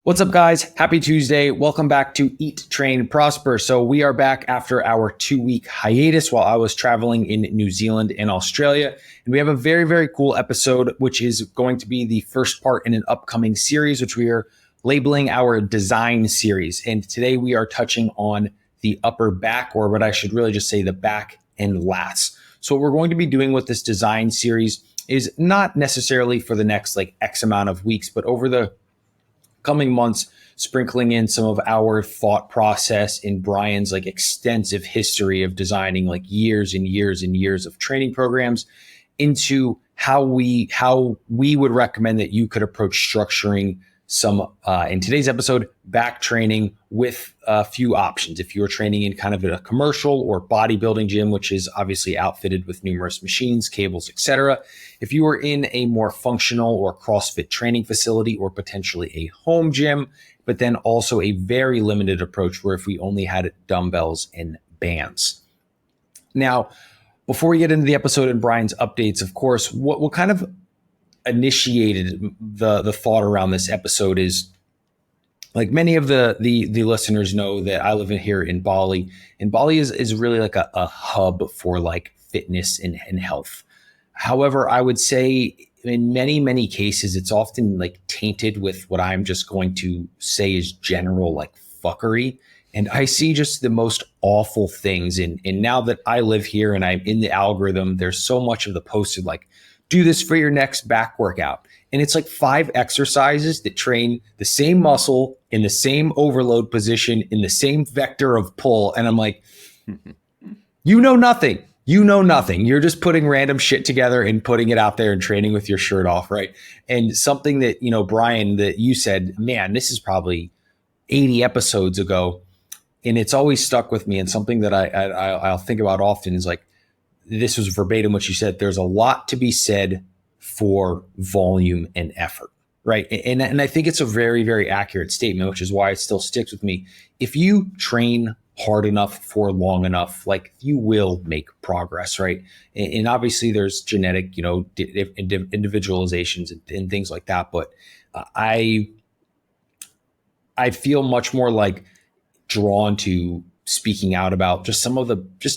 What's up, guys? Happy Tuesday. Welcome back to Eat, Train, Prosper. So we are back after our 2-week hiatus while I was traveling in New Zealand and Australia. And we have a very, very cool episode, which is going to be the first part in an upcoming series, which we are labeling our design series. And today we are touching on the upper back, or what I should really just say, the back and lats. So what we're going to be doing with this design series is not necessarily for the next X amount of weeks, but over the coming months, sprinkling in some of our thought process in Bryan's extensive history of designing years and years and years of training programs into how we would recommend that you could approach structuring some, in today's episode, back training with a few options. If you're training in kind of a commercial or bodybuilding gym, which is obviously outfitted with numerous machines, cables, etc. If you are in a more functional or CrossFit training facility or potentially a home gym, but then also a very limited approach where if we only had dumbbells and bands. Now, before we get into the episode and Bryan's updates, of course, what kind of initiated the thought around this episode is, like many of the listeners know, that I live in here in Bali, and Bali is really like a hub for fitness and health. However, I would say in many cases, it's often tainted with what I'm just going to say is general fuckery. And I see just the most awful things. And now that I live here and I'm in the algorithm, there's so much of the posted do this for your next back workout. And it's 5 exercises that train the same muscle in the same overload position in the same vector of pull. And I'm like, you know nothing. You know nothing. You're just putting random shit together and putting it out there and training with your shirt off, right? And something that, Bryan, that you said, man, this is probably 80 episodes ago. And it's always stuck with me. And something that I'll think about often is this was verbatim what you said. There's a lot to be said for volume and effort, right? And I think it's a very, very accurate statement, which is why it still sticks with me. If you train hard enough for long enough, you will make progress, right? And obviously there's genetic, individualizations and things like that. But I feel much more drawn to speaking out about just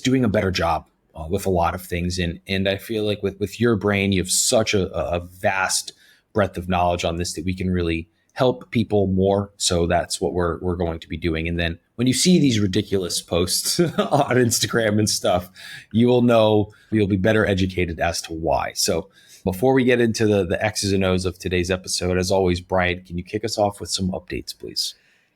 doing a better job with a lot of things. And I feel with your brain, you have such a vast breadth of knowledge on this that we can really help people more. So that's what we're going to be doing. And then when you see these ridiculous posts on Instagram and stuff, you will know, you'll be better educated as to why. So before we get into the X's and O's of today's episode, as always, Bryan, can you kick us off with some updates, please?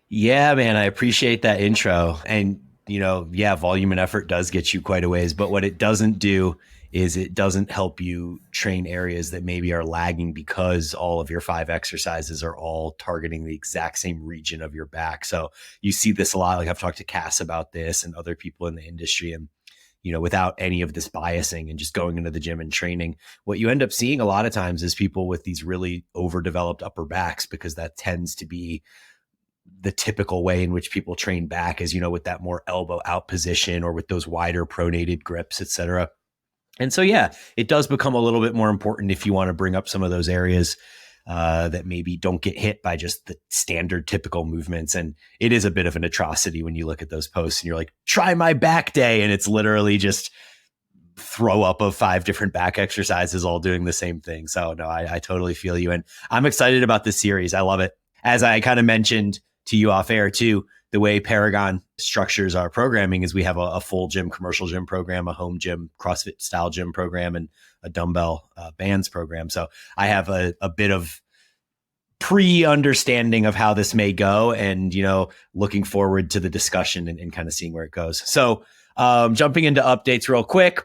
Yeah, man, I appreciate that intro. And volume and effort does get you quite a ways, but what it doesn't do is it doesn't help you train areas that maybe are lagging because all of your 5 exercises are all targeting the exact same region of your back. So you see this a lot. I've talked to Cass about this and other people in the industry, and without any of this biasing and just going into the gym and training, what you end up seeing a lot of times is people with these really overdeveloped upper backs, because that tends to be the typical way in which people train back, is, with that more elbow out position or with those wider pronated grips, et cetera. And so, yeah, it does become a little bit more important if you want to bring up some of those areas that maybe don't get hit by just the standard typical movements. And it is a bit of an atrocity when you look at those posts and you're like, try my back day. And it's literally just throw up of 5 different back exercises all doing the same thing. So no, I totally feel you. And I'm excited about this series. I love it. As I kind of mentioned to you off air too, the way Paragon structures our programming is we have a full gym, commercial gym program, a home gym, CrossFit style gym program, and a dumbbell bands program. So I have a bit of pre-understanding of how this may go, and, looking forward to the discussion and kind of seeing where it goes. So jumping into updates real quick.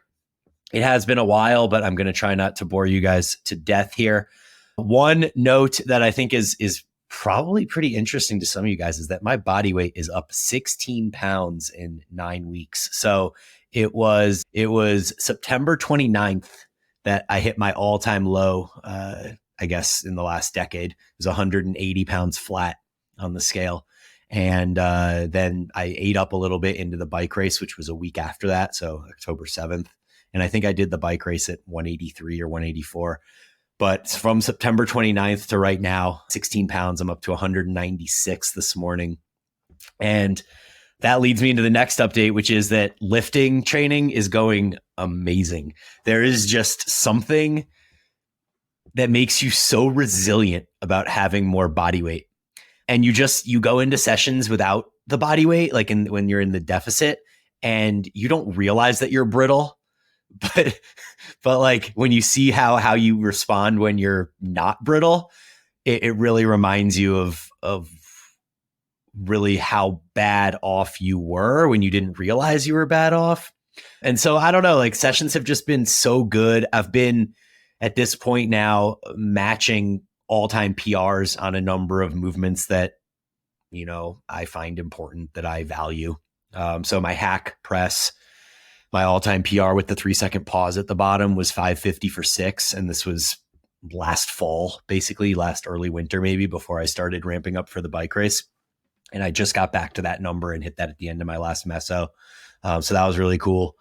It has been a while, but I'm going to try not to bore you guys to death here. One note that I think is probably pretty interesting to some of you guys is that my body weight is up 16 pounds in 9 weeks. So it was September 29th that I hit my all-time low, I guess, in the last decade. It was 180 pounds flat on the scale. And then I ate up a little bit into the bike race, which was a week after that. So October 7th. And I think I did the bike race at 183 or 184. But from September 29th to right now, 16 pounds, I'm up to 196 this morning. And that leads me into the next update, which is that lifting training is going amazing. There is just something that makes you so resilient about having more body weight. And you go into sessions without the body weight, like when you're in the deficit, and you don't realize that you're brittle. But like when you see how you respond when you're not brittle, it really reminds you of really how bad off you were when you didn't realize you were bad off. And so I don't know, like sessions have just been so good. I've been at this point now matching all-time PRs on a number of movements that, I find important, that I value. So my hack press, my all-time PR with the 3-second pause at the bottom was 550 for 6. And this was last fall, basically last early winter, maybe before I started ramping up for the bike race. And I just got back to that number and hit that at the end of my last meso. So that was really cool.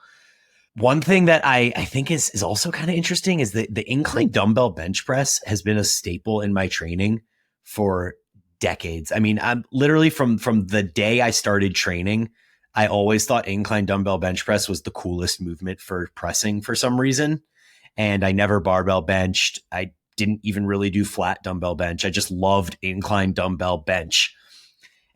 One thing that I think is also kind of interesting is that the incline dumbbell bench press has been a staple in my training for decades. I mean, I'm literally from the day I started training, I always thought incline dumbbell bench press was the coolest movement for pressing for some reason. And I never barbell benched. I didn't even really do flat dumbbell bench. I just loved incline dumbbell bench.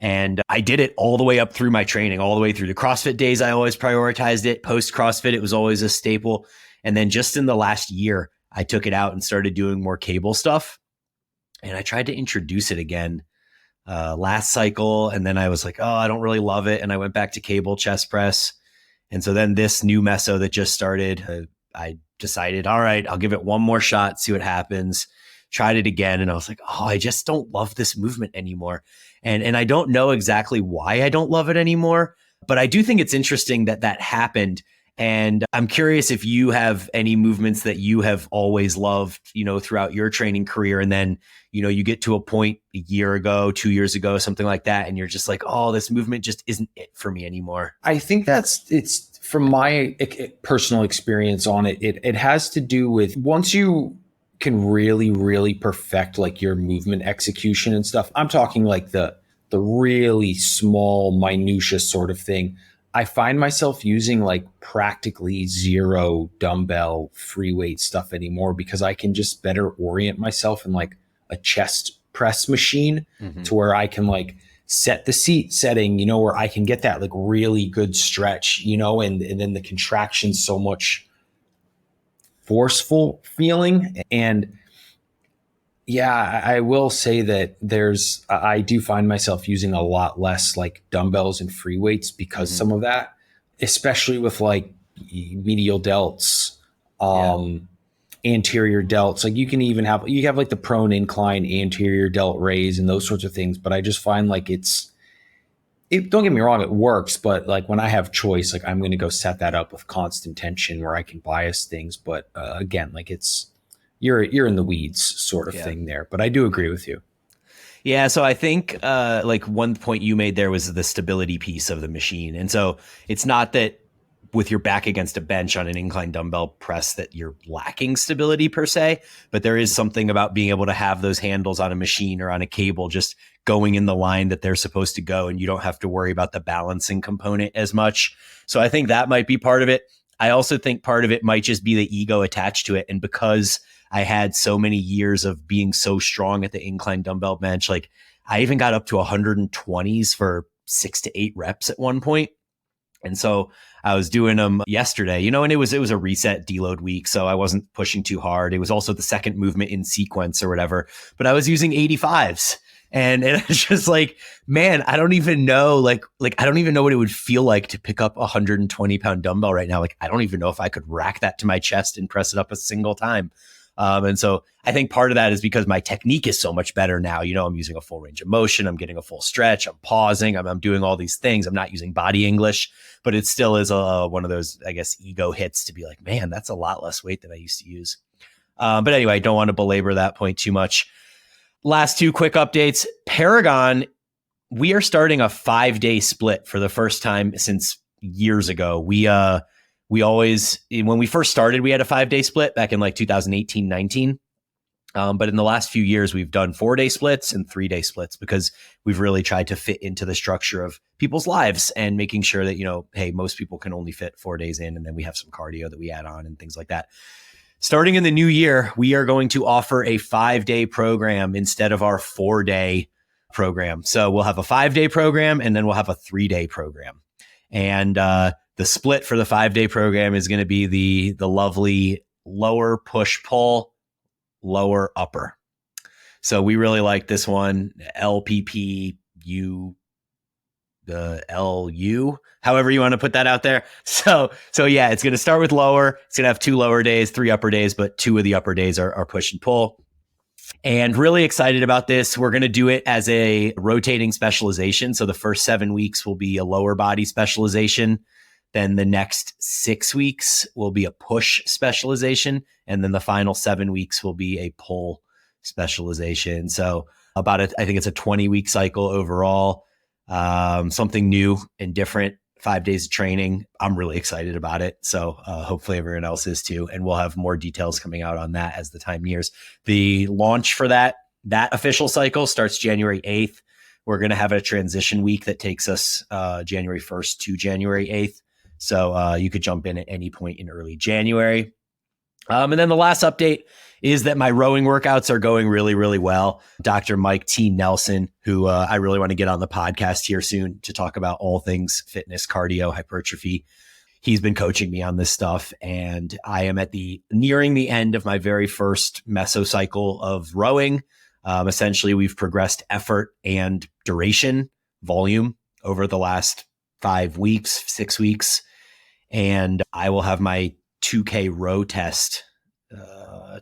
And I did it all the way up through my training, all the way through the CrossFit days. I always prioritized it. Post CrossFit, it was always a staple. And then just in the last year, I took it out and started doing more cable stuff. And I tried to introduce it again last cycle. And then I was like, oh, I don't really love it. And I went back to cable chest press. And so then this new meso that just started, I decided, all right, I'll give it one more shot, see what happens. Tried it again. And I was like, oh, I just don't love this movement anymore. And I don't know exactly why I don't love it anymore, but I do think it's interesting that happened. And I'm curious if you have any movements that you have always loved, throughout your training career. And then, you get to a point a year ago, 2 years ago, something like that. And you're just like, oh, this movement just isn't it for me anymore. I think it's from my personal experience on it. It has to do with once you can really, really perfect like your movement execution and stuff. I'm talking like the really small minutia sort of thing. I find myself using like practically zero dumbbell free weight stuff anymore because I can just better orient myself in like a chest press machine to where I can like set the seat setting, where I can get that like really good stretch, and then the contraction's so much forceful feeling. And yeah, I will say that I do find myself using a lot less like dumbbells and free weights because some of that, especially with like medial delts, anterior delts, like you have like the prone incline anterior delt raise and those sorts of things. But I just find like don't get me wrong, it works, but like when I have choice, like I'm going to go set that up with constant tension where I can bias things. But again, like you're in the weeds sort of thing there, but I do agree with you. Yeah. So I think like one point you made there was the stability piece of the machine. And so it's not that with your back against a bench on an incline dumbbell press that you're lacking stability per se, but there is something about being able to have those handles on a machine or on a cable just going in the line that they're supposed to go, and you don't have to worry about the balancing component as much. So I think that might be part of it. I also think part of it might just be the ego attached to it. And because I had so many years of being so strong at the incline dumbbell bench, like I even got up to 120s for 6 to 8 reps at one point. And so I was doing them yesterday, and it was a reset deload week. So I wasn't pushing too hard. It was also the second movement in sequence or whatever, but I was using 85s. And it's just like, man, I don't even know, like I don't even know what it would feel like to pick up a 120-pound dumbbell right now. Like, I don't even know if I could rack that to my chest and press it up a single time. And so I think part of that is because my technique is so much better now. I'm using a full range of motion. I'm getting a full stretch. I'm pausing. I'm doing all these things. I'm not using body English, but it still is one of those, I guess, ego hits to be like, man, that's a lot less weight than I used to use. But anyway, I don't want to belabor that point too much. Last 2 quick updates. Paragon, we are starting a 5-day split for the first time since years ago. We always, when we first started, we had a 5-day split back in like 2018, 19. But in the last few years, we've done 4-day splits and 3-day splits because we've really tried to fit into the structure of people's lives and making sure that, hey, most people can only fit 4 days in, and then we have some cardio that we add on and things like that. Starting in the new year, we are going to offer a 5-day program instead of our 4-day program. So we'll have a 5-day program and then we'll have a 3-day program. And the split for the 5-day program is going to be the lovely lower push pull, lower upper. So we really like this one, LPPU, the LU, however you want to put that out there. So yeah, it's going to start with lower. It's going to have 2 lower days, 3 upper days, but 2 of the upper days are push and pull. And really excited about this. We're going to do it as a rotating specialization. So the first 7 weeks will be a lower body specialization. Then the next 6 weeks will be a push specialization. And then the final 7 weeks will be a pull specialization. So I think it's a 20-week cycle overall. Something new and different, 5 days of training. I'm really excited about it. So hopefully everyone else is too. And we'll have more details coming out on that as the time nears. The launch for that official cycle starts January 8th. We're going to have a transition week that takes us January 1st to January 8th. So you could jump in at any point in early January. And then the last update is that my rowing workouts are going really, really well. Dr. Mike T. Nelson, who I really want to get on the podcast here soon to talk about all things fitness, cardio, hypertrophy. He's been coaching me on this stuff, and I am nearing the end of my very first mesocycle of rowing. Essentially, we've progressed effort and duration, volume over the last 5 weeks, 6 weeks. And I will have my 2K row test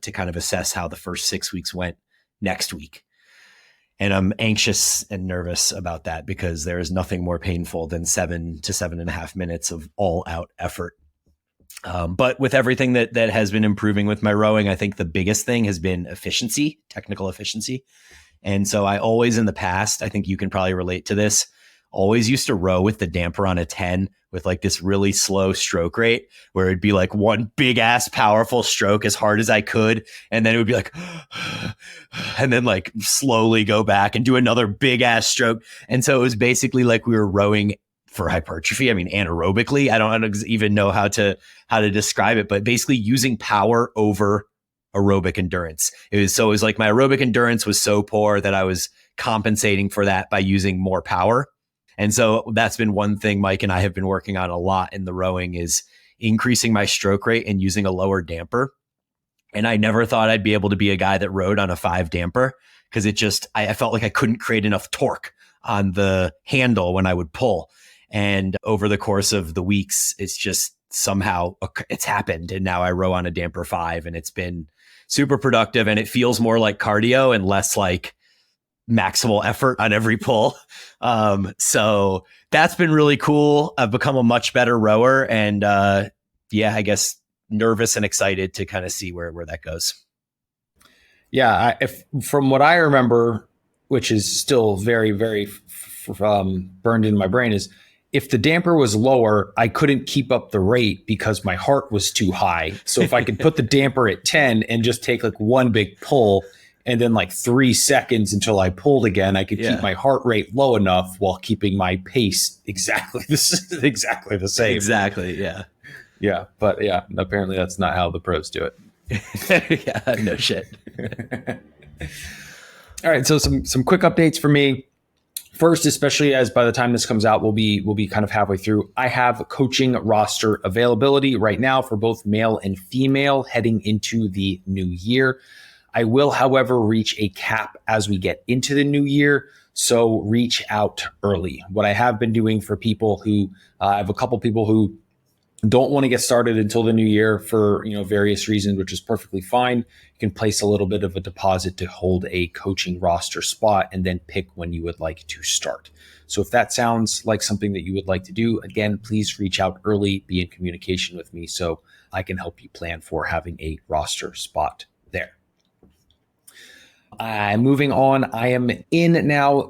to kind of assess how the first 6 weeks went next week. And I'm anxious and nervous about that because there is nothing more painful than 7 to 7.5 minutes of all out effort. But with everything that has been improving with my rowing, I think the biggest thing has been efficiency, technical efficiency. And so I always in the past, I think you can probably relate to this, always used to row with the damper on a 10 with like this really slow stroke rate where it'd be like one big ass powerful stroke as hard as I could. And then it would be like, and then like slowly go back and do another big ass stroke. And so it was basically like we were rowing for hypertrophy. I mean, anaerobically, I don't even know how to describe it, but basically using power over aerobic endurance. It was like my aerobic endurance was so poor that I was compensating for that by using more power. And so that's been one thing Mike and I have been working on a lot in the rowing is increasing my stroke rate and using a lower damper. And I never thought I'd be able to be a guy that rowed on a 5 damper because I felt like I couldn't create enough torque on the handle when I would pull. And over the course of the weeks, it's just somehow it's happened. And now I row on a damper 5 and it's been super productive and it feels more like cardio and less like maximal effort on every pull. So that's been really cool. I've become a much better rower and I guess nervous and excited to kind of see where that goes. Yeah. From what I remember, which is still very, very burned in my brain, is if the damper was lower, I couldn't keep up the rate because my heart was too high. So if I could put the damper at 10 and just take like one big pull and then like 3 seconds until I pulled again, I could keep my heart rate low enough while keeping my pace exactly the same. Exactly. Yeah. Yeah. But yeah, apparently that's not how the pros do it. Yeah. No shit. All right. So some quick updates for me. First, especially as by the time this comes out, we'll be kind of halfway through. I have coaching roster availability right now for both male and female heading into the new year. I will, however, reach a cap as we get into the new year. So reach out early. What I have been doing for people who I have a couple people who don't want to get started until the new year for various reasons, which is perfectly fine. You can place a little bit of a deposit to hold a coaching roster spot and then pick when you would like to start. So if that sounds like something that you would like to do, again, please reach out early, be in communication with me so I can help you plan for having a roster spot there. Moving on, I am in now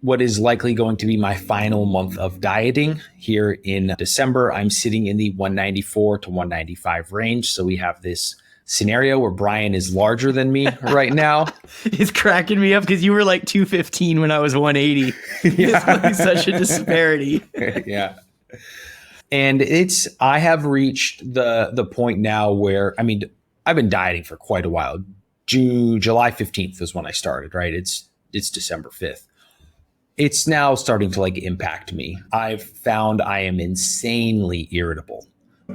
what is likely going to be my final month of dieting here in December. I'm sitting in the 194 to 195 range. So we have this scenario where Bryan is larger than me right now. It's cracking me up because you were like 215 when I was 180. Yeah. It's like such a disparity. Yeah. And I have reached the point now where, I mean, I've been dieting for quite a while. July 15th is when I started, right? It's December 5th. It's now starting to like impact me. I've found I am insanely irritable.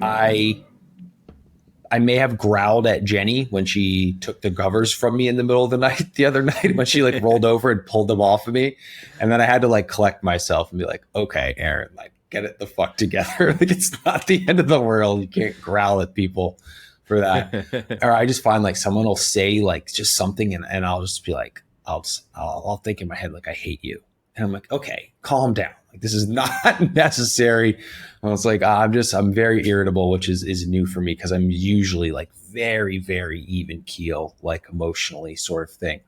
I may have growled at Jenny when she took the covers from me in the middle of the night the other night when she like rolled over and pulled them off of me. And then I had to like collect myself and be like, okay, Aaron, like get it the fuck together. Like it's not the end of the world. You can't growl at people for that. Or I just find like someone will say like just something and I'll just be like, I'll think in my head, like, I hate you. And I'm like, okay, calm down. Like this is not necessary. I was like, I'm very irritable, which is new for me because I'm usually like very, very even keel, like emotionally sort of thing.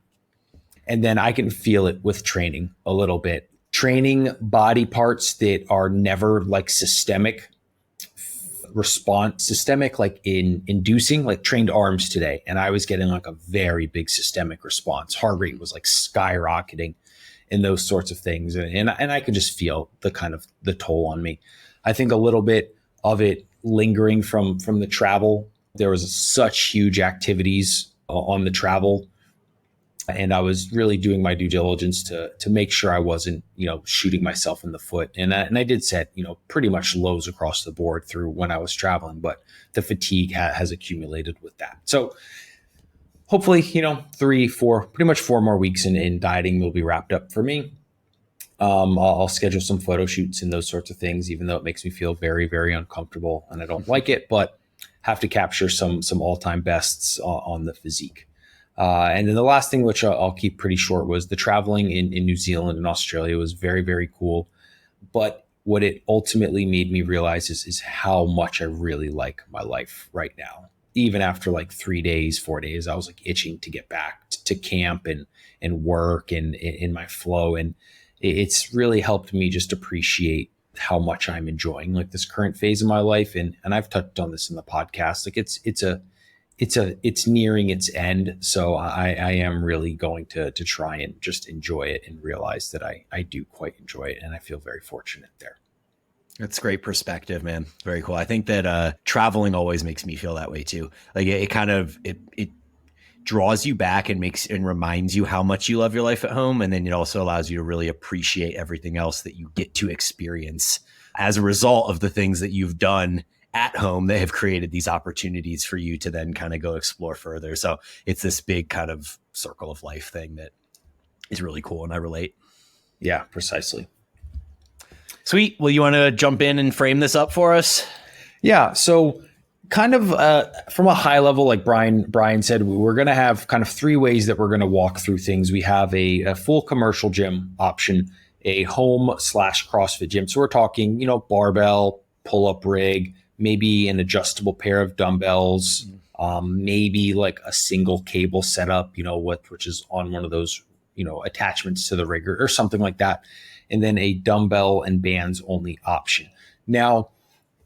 And then I can feel it with training a little bit. Training body parts that are never like systemic response, systemic, like in inducing, like trained arms today. And I was getting like a very big systemic response. Heart rate was like skyrocketing and those sorts of things. And I could just feel the kind of the toll on me. I think a little bit of it lingering from the travel. There was such huge activities on the travel. And I was really doing my due diligence to make sure I wasn't, shooting myself in the foot. And I did set, pretty much lows across the board through when I was traveling, but the fatigue has accumulated with that. So hopefully, 3-4, pretty much 4 more weeks in dieting will be wrapped up for me. I'll schedule some photo shoots and those sorts of things, even though it makes me feel very, very uncomfortable and I don't like it, but have to capture some all-time bests on the physique. And then the last thing, which I'll keep pretty short, was the traveling in New Zealand and Australia was very, very cool. But what it ultimately made me realize is how much I really like my life right now. Even after like 3 days, 4 days, I was like itching to get back to camp and work and in my flow. And it's really helped me just appreciate how much I'm enjoying like this current phase of my life. And I've touched on this in the podcast. Like it's nearing its end. So I am really going to try and just enjoy it and realize that I do quite enjoy it. And I feel very fortunate there. That's great perspective, man. Very cool. I think that traveling always makes me feel that way too. Like it kind of, it draws you back and reminds you how much you love your life at home. And then it also allows you to really appreciate everything else that you get to experience as a result of the things that you've done at home that have created these opportunities for you to then kind of go explore further. So it's this big kind of circle of life thing that is really cool. And I relate. Yeah, precisely. Sweet. Well, you want to jump in and frame this up for us? Yeah. So kind of from a high level, like Bryan said, we're going to have kind of 3 ways that we're going to walk through things. We have a full commercial gym option, a home/CrossFit gym. So we're talking, barbell, pull-up rig, maybe an adjustable pair of dumbbells, maybe like a single cable setup, which is on one of those, attachments to the rig or something like that. And then a dumbbell and bands only option. Now,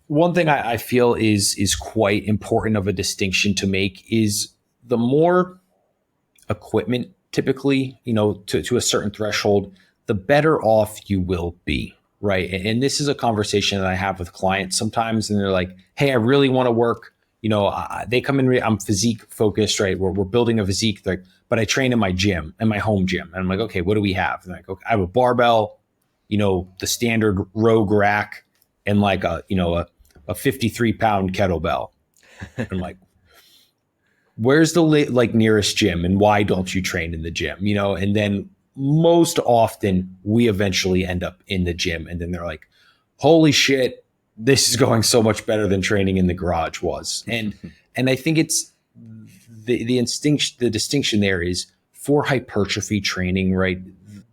one thing I feel is quite important of a distinction to make is the more equipment typically, to a certain threshold, the better off you will be. Right. And this is a conversation that I have with clients sometimes. And they're like, hey, I really want to work. They come in, I'm physique focused, right? We're building a physique, like, but I train in my gym, in my home gym. And I'm like, okay, what do we have? And like, okay, I have a barbell, the standard Rogue rack and like a 53-pound kettlebell. I'm like, where's the nearest gym and why don't you train in the gym? And then most often we eventually end up in the gym and then they're like, holy shit, this is going so much better than training in the garage was. And I think it's the distinction there is for hypertrophy training, right?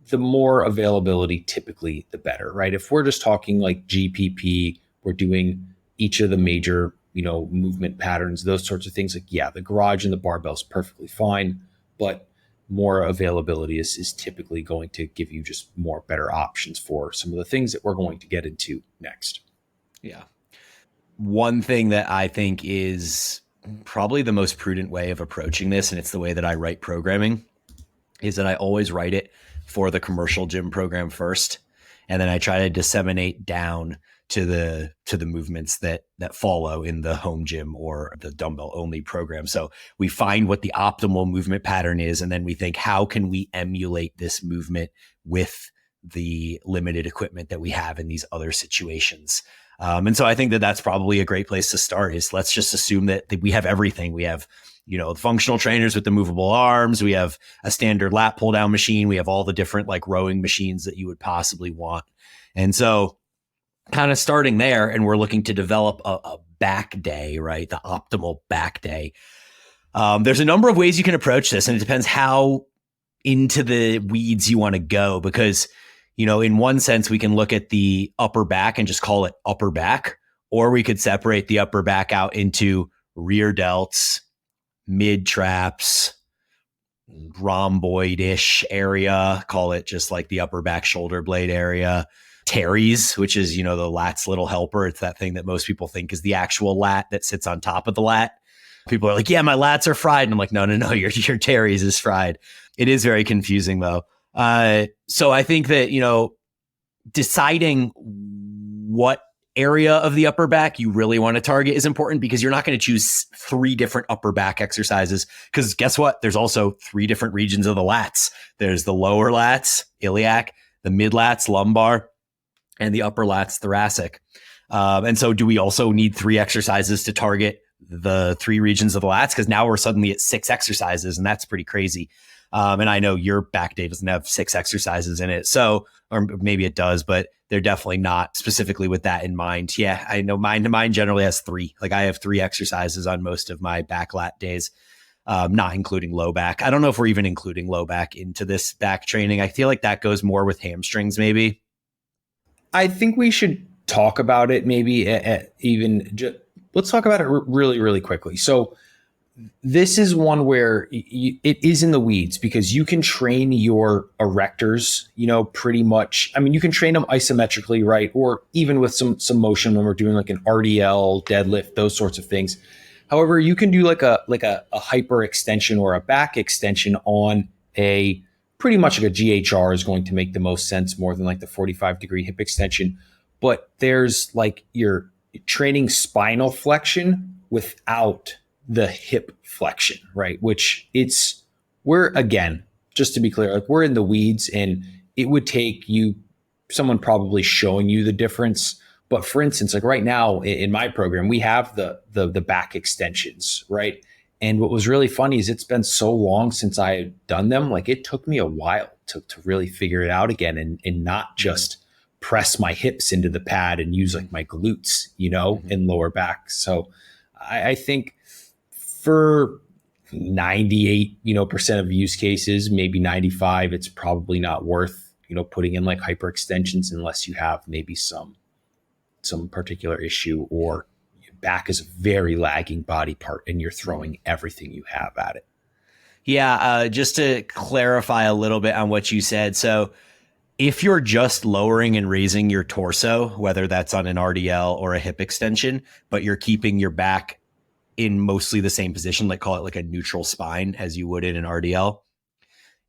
The more availability, typically the better, right? If we're just talking like GPP, we're doing each of the major, movement patterns, those sorts of things. Like, yeah, the garage and the barbell is perfectly fine, but more availability is typically going to give you just more better options for some of the things that we're going to get into next. Yeah. One thing that I think is probably the most prudent way of approaching this, and it's the way that I write programming, is that I always write it for the commercial gym program first, and then I try to disseminate down to the movements that follow in the home gym or the dumbbell only program. So we find what the optimal movement pattern is, and then we think, how can we emulate this movement with the limited equipment that we have in these other situations? And so I think that that's probably a great place to start. Is let's just assume that we have everything. We have, functional trainers with the movable arms. We have a standard lat pull down machine. We have all the different like rowing machines that you would possibly want. And so kind of starting there, and we're looking to develop a back day, right? The optimal back day. There's a number of ways you can approach this, and it depends how into the weeds you want to go, because in one sense, we can look at the upper back and just call it upper back, or we could separate the upper back out into rear delts, mid traps, rhomboid-ish area, call it just like the upper back shoulder blade area, teres, which is, the lat's little helper. It's that thing that most people think is the actual lat that sits on top of the lat. People are like, yeah, my lats are fried. And I'm like, no, your teres is fried. It is very confusing though. So I think that, deciding what area of the upper back you really want to target is important, because you're not going to choose 3 different upper back exercises, because guess what? There's also 3 different regions of the lats. There's the lower lats, iliac, the mid lats, lumbar, and the upper lats, thoracic. And so do we also need 3 exercises to target the 3 regions of the lats? Because now we're suddenly at 6 exercises, and that's pretty crazy. And I know your back day doesn't have 6 exercises in it. So, or maybe it does, but they're definitely not specifically with that in mind. Yeah, I know mine generally has 3. Like I have 3 exercises on most of my back lat days, not including low back. I don't know if we're even including low back into this back training. I feel like that goes more with hamstrings maybe. I think we should talk about it maybe let's talk about it really, really quickly. So this is one where it is in the weeds, because you can train your erectors, pretty much. I mean, you can train them isometrically, right? Or even with some motion when we're doing like an RDL, deadlift, those sorts of things. However, you can do like a hyper extension or a back extension on a pretty much like a GHR is going to make the most sense, more than like the 45-degree hip extension. But there's like you're training spinal flexion without the hip flexion, right? Which we're, again, just to be clear, like we're in the weeds, and it would take someone probably showing you the difference. But for instance, like right now in my program, we have the back extensions, right? And what was really funny is it's been so long since I had done them. Like it took me a while to really figure it out again, and not just press my hips into the pad and use like my glutes, in lower back. So I think for 98, percent of use cases, maybe 95, it's probably not worth, putting in like hyperextensions unless you have maybe some particular issue, or back is a very lagging body part and you're throwing everything you have at it. Yeah. Just to clarify a little bit on what you said. So if you're just lowering and raising your torso, whether that's on an RDL or a hip extension, but you're keeping your back in mostly the same position, like call it like a neutral spine as you would in an RDL,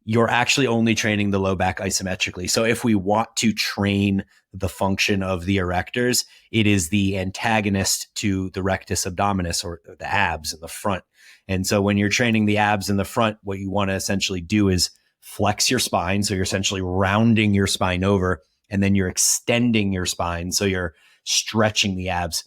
you're actually only training the low back isometrically. So if we want to train the function of the erectors, it is the antagonist to the rectus abdominis, or the abs in the front. And so when you're training the abs in the front, what you want to essentially do is flex your spine. So you're essentially rounding your spine over, and then you're extending your spine. So you're stretching the abs.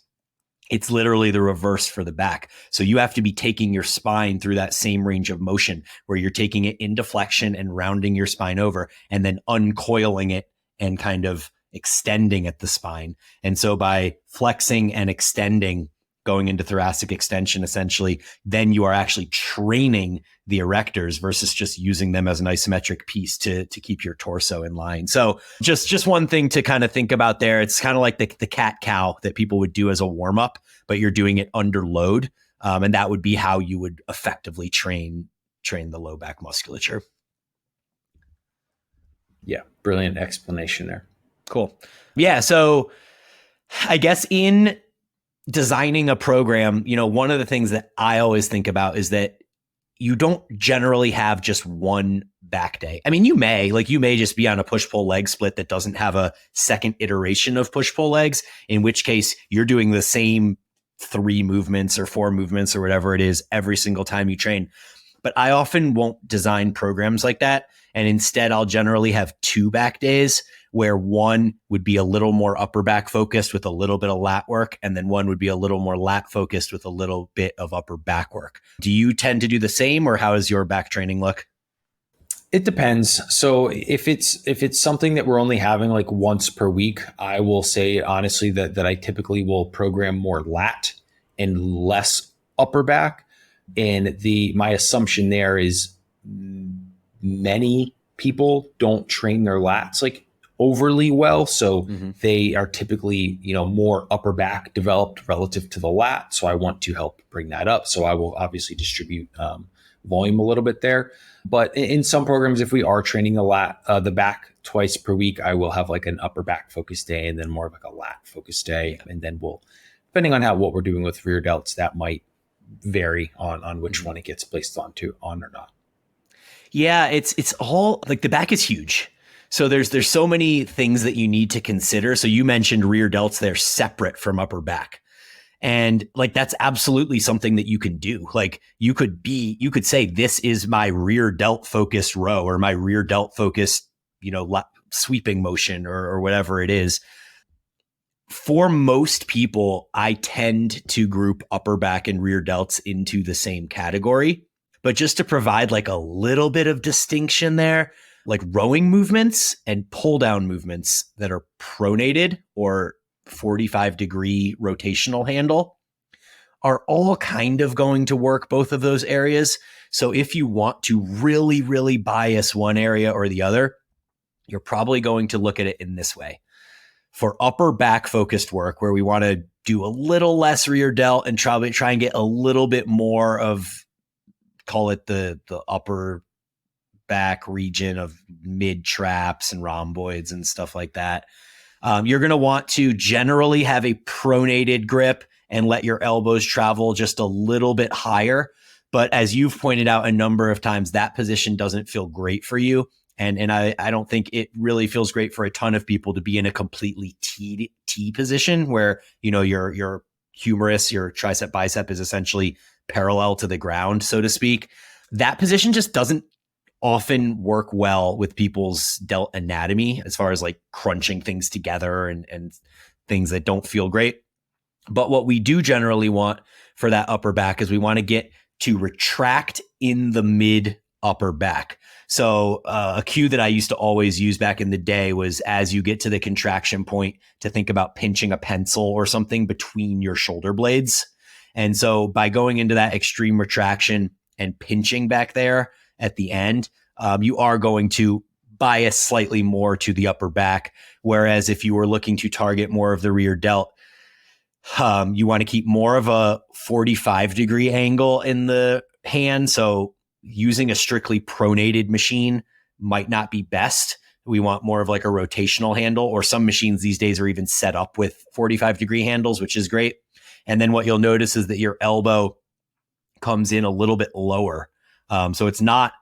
It's literally the reverse for the back. So you have to be taking your spine through that same range of motion, where you're taking it into flexion and rounding your spine over, and then uncoiling it and kind of extending at the spine. And so by flexing and extending, going into thoracic extension, essentially, then you are actually training the erectors versus just using them as an isometric piece to keep your torso in line. So just one thing to kind of think about there. It's kind of like the cat cow that people would do as a warm up, but you're doing it under load. And that would be how you would effectively train the low back musculature. Yeah. Brilliant explanation there. Cool. Yeah. So I guess in designing a program, one of the things that I always think about is that you don't generally have just one back day. I mean, you may just be on a push pull leg split that doesn't have a second iteration of push pull legs, in which case you're doing the same 3 movements or 4 movements or whatever it is every single time you train. But I often won't design programs like that. And instead, I'll generally have 2 back days where one would be a little more upper back focused with a little bit of lat work. And then one would be a little more lat focused with a little bit of upper back work. Do you tend to do the same, or how does your back training look? It depends. So if it's something that we're only having like once per week, I will say honestly that I typically will program more lat and less upper back. And my assumption there is many people don't train their lats like overly well. So they are typically, more upper back developed relative to the lat. So I want to help bring that up. So I will obviously distribute volume a little bit there. But in some programs, if we are training the back twice per week, I will have like an upper back focus day and then more of like a lat focus day. And then depending on what we're doing with rear delts, that might vary on which one it gets placed on or not. Yeah, it's all like the back is huge. So there's so many things that you need to consider. So you mentioned rear delts, they're separate from upper back. And like, that's absolutely something that you can do. Like you could say, this is my rear delt focused row or my rear delt focused, sweeping motion or whatever it is. For most people, I tend to group upper back and rear delts into the same category. But just to provide like a little bit of distinction there, like rowing movements and pull down movements that are pronated or 45-degree rotational handle are all kind of going to work both of those areas. So if you want to really, really bias one area or the other, you're probably going to look at it in this way. For upper back focused work, where we want to do a little less rear delt and try and get a little bit more of, call it the upper back region of mid traps and rhomboids and stuff like that. You're going to want to generally have a pronated grip and let your elbows travel just a little bit higher. But as you've pointed out a number of times, that position doesn't feel great for you. And I don't think it really feels great for a ton of people to be in a completely T position where, your humerus, your tricep bicep is essentially parallel to the ground, so to speak. That position just doesn't often work well with people's delt anatomy as far as like crunching things together and things that don't feel great. But what we do generally want for that upper back is we want to get to retract in the mid upper back. So a cue that I used to always use back in the day was, as you get to the contraction point, to think about pinching a pencil or something between your shoulder blades. And so by going into that extreme retraction and pinching back there at the end, you are going to bias slightly more to the upper back. Whereas if you were looking to target more of the rear delt, you want to keep more of a 45-degree angle in the hand. So using a strictly pronated machine might not be best. We want more of like a rotational handle, or some machines these days are even set up with 45-degree handles, which is great. And then what you'll notice is that your elbow comes in a little bit lower. So it's not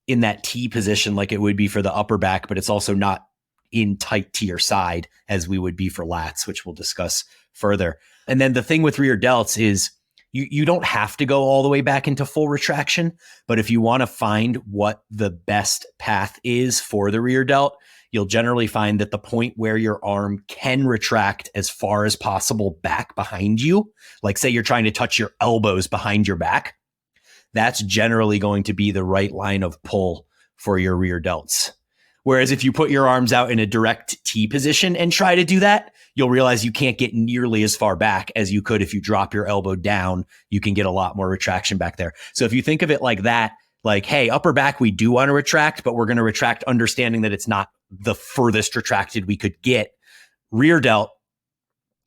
in that T position like it would be for the upper back, but it's also not in tight to your side as we would be for lats, which we'll discuss further. And then the thing with rear delts is you don't have to go all the way back into full retraction, but if you want to find what the best path is for the rear delt, you'll generally find that the point where your arm can retract as far as possible back behind you, like say you're trying to touch your elbows behind your back, that's generally going to be the right line of pull for your rear delts. Whereas if you put your arms out in a direct T position and try to do that, you'll realize you can't get nearly as far back as you could if you drop your elbow down. You can get a lot more retraction back there. So if you think of it like that, like, hey, upper back, we do want to retract, but we're going to retract understanding that it's not the furthest retracted we could get. Rear delt,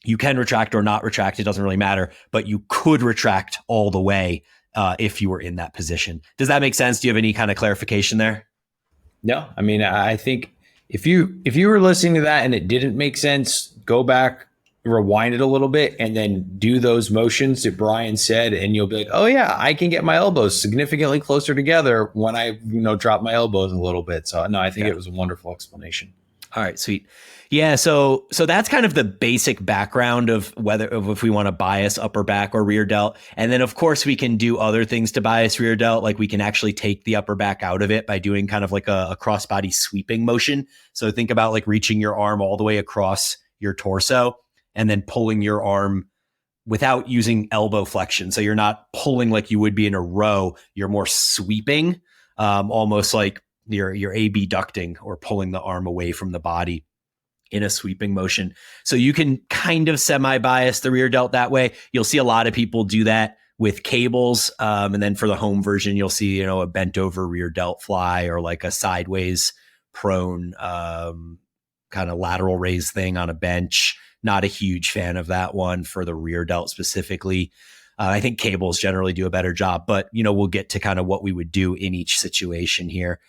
you can retract or not retract. It doesn't really matter, but you could retract all the way if you were in that position. Does that make sense? Do you have any kind of clarification there? No, I mean, I think if you were listening to that and it didn't make sense, go back, rewind it a little bit and then do those motions that Bryan said, and you'll be like, oh yeah, I can get my elbows significantly closer together when I, drop my elbows a little bit. So no, I think it was a wonderful explanation. All right, sweet. Yeah, so that's kind of the basic background of if we want to bias upper back or rear delt. And then of course we can do other things to bias rear delt, like we can actually take the upper back out of it by doing kind of like a cross body sweeping motion. So think about like reaching your arm all the way across your torso and then pulling your arm without using elbow flexion. So you're not pulling like you would be in a row, you're more sweeping, almost like you're abducting or pulling the arm away from the body in a sweeping motion. So you can kind of semi-bias the rear delt that way. You'll see a lot of people do that with cables. And then for the home version, you'll see, a bent over rear delt fly or like a sideways prone kind of lateral raise thing on a bench. Not a huge fan of that one for the rear delt specifically. I think cables generally do a better job, but we'll get to kind of what we would do in each situation here.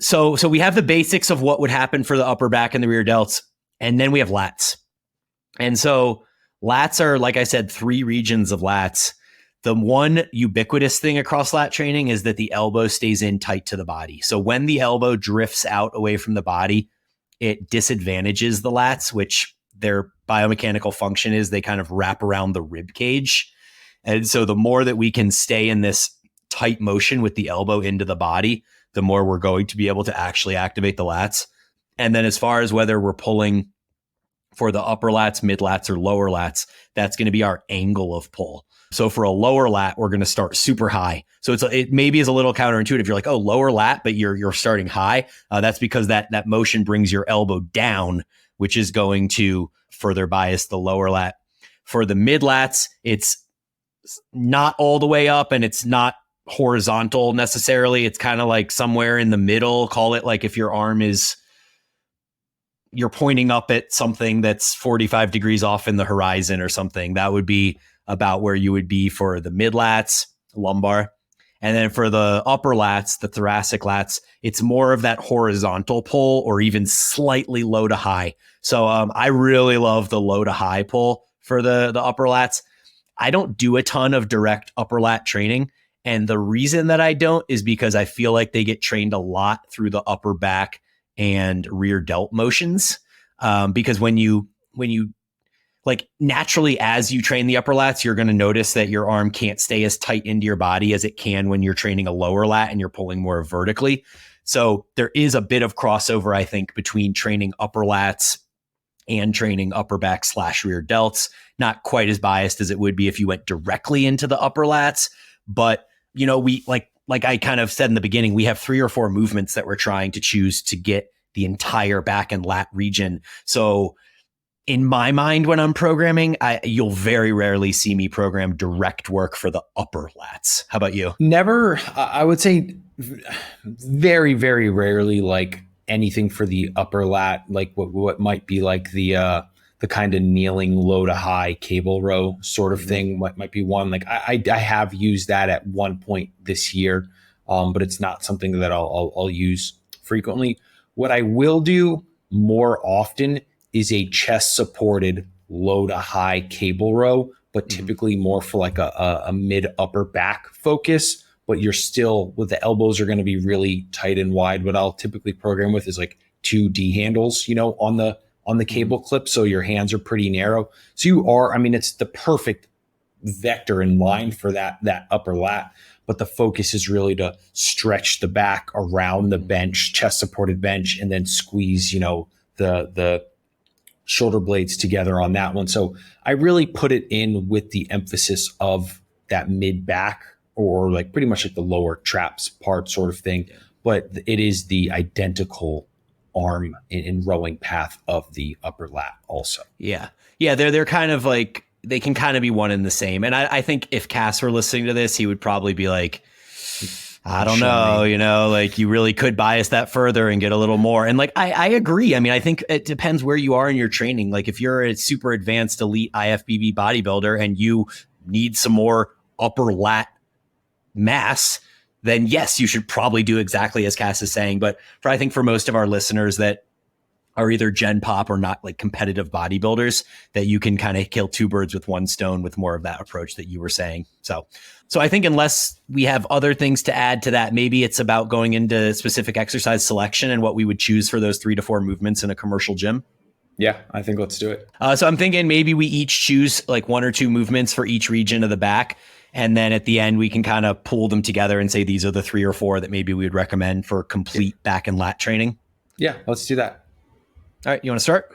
So we have the basics of what would happen for the upper back and the rear delts, and then we have lats. And so lats are, like I said, 3 regions of lats. The one ubiquitous thing across lat training is that the elbow stays in tight to the body. So when the elbow drifts out away from the body, it disadvantages the lats, which their biomechanical function is they kind of wrap around the rib cage. And so the more that we can stay in this tight motion with the elbow into the body, the more we're going to be able to actually activate the lats. And then as far as whether we're pulling for the upper lats, mid lats, or lower lats, that's going to be our angle of pull. So for a lower lat, we're going to start super high. So it maybe is a little counterintuitive. You're like, oh, lower lat, but you're starting high. That's because that motion brings your elbow down, which is going to further bias the lower lat. For the mid lats, it's not all the way up and it's not horizontal necessarily. It's kind of like somewhere in the middle. Call it like if your arm you're pointing up at something that's 45 degrees off in the horizon or something. That would be about where you would be for the mid lats, lumbar. And then for the upper lats, the thoracic lats, it's more of that horizontal pull or even slightly low to high. So I really love the low to high pull for the upper lats. I don't do a ton of direct upper lat training. And the reason that I don't is because I feel like they get trained a lot through the upper back and rear delt motions. Because when you like naturally, as you train the upper lats, you're going to notice that your arm can't stay as tight into your body as it can when you're training a lower lat and you're pulling more vertically. So there is a bit of crossover, I think, between training upper lats and training upper back / rear delts. Not quite as biased as it would be if you went directly into the upper lats, but we like I kind of said in the beginning, we have 3 or 4 movements that we're trying to choose to get the entire back and lat region. So in my mind, when I'm programming, you'll very rarely see me program direct work for the upper lats. How about you? Never. I would say very, very rarely, like anything for the upper lat, like what might be like the kind of kneeling low to high cable row sort of thing might be one. Like I have used that at one point this year, but it's not something that I'll use frequently. What I will do more often is a chest supported low to high cable row, but typically more for like a mid upper back focus. But you're still, with the elbows are going to be really tight and wide. What I'll typically program with is like 2 D handles, on the cable clip. So your hands are pretty narrow. So it's the perfect vector and line for that upper lat. But the focus is really to stretch the back around the bench, chest supported bench, and then squeeze, the shoulder blades together on that one. So I really put it in with the emphasis of that mid back, or like pretty much like the lower traps part sort of thing. But it is the identical arm in rowing path of the upper lat also. Yeah. They're kind of like, they can kind of be one and the same. And I think if Cass were listening to this, he would probably be like, I don't know, like you really could bias that further and get a little more. And like, I agree. I mean, I think it depends where you are in your training. Like if you're a super advanced elite IFBB bodybuilder and you need some more upper lat mass, then yes, you should probably do exactly as Cass is saying. But I think for most of our listeners that are either gen pop or not like competitive bodybuilders, that you can kind of kill two birds with one stone with more of that approach that you were saying. So I think unless we have other things to add to that, maybe it's about going into specific exercise selection and what we would choose for those 3 to 4 movements in a commercial gym. Yeah, I think let's do it. So I'm thinking maybe we each choose like 1 or 2 movements for each region of the back. And then at the end, we can kind of pull them together and say, these are the 3 or 4 that maybe we would recommend for complete back and lat training. Yeah, let's do that. All right. You want to start?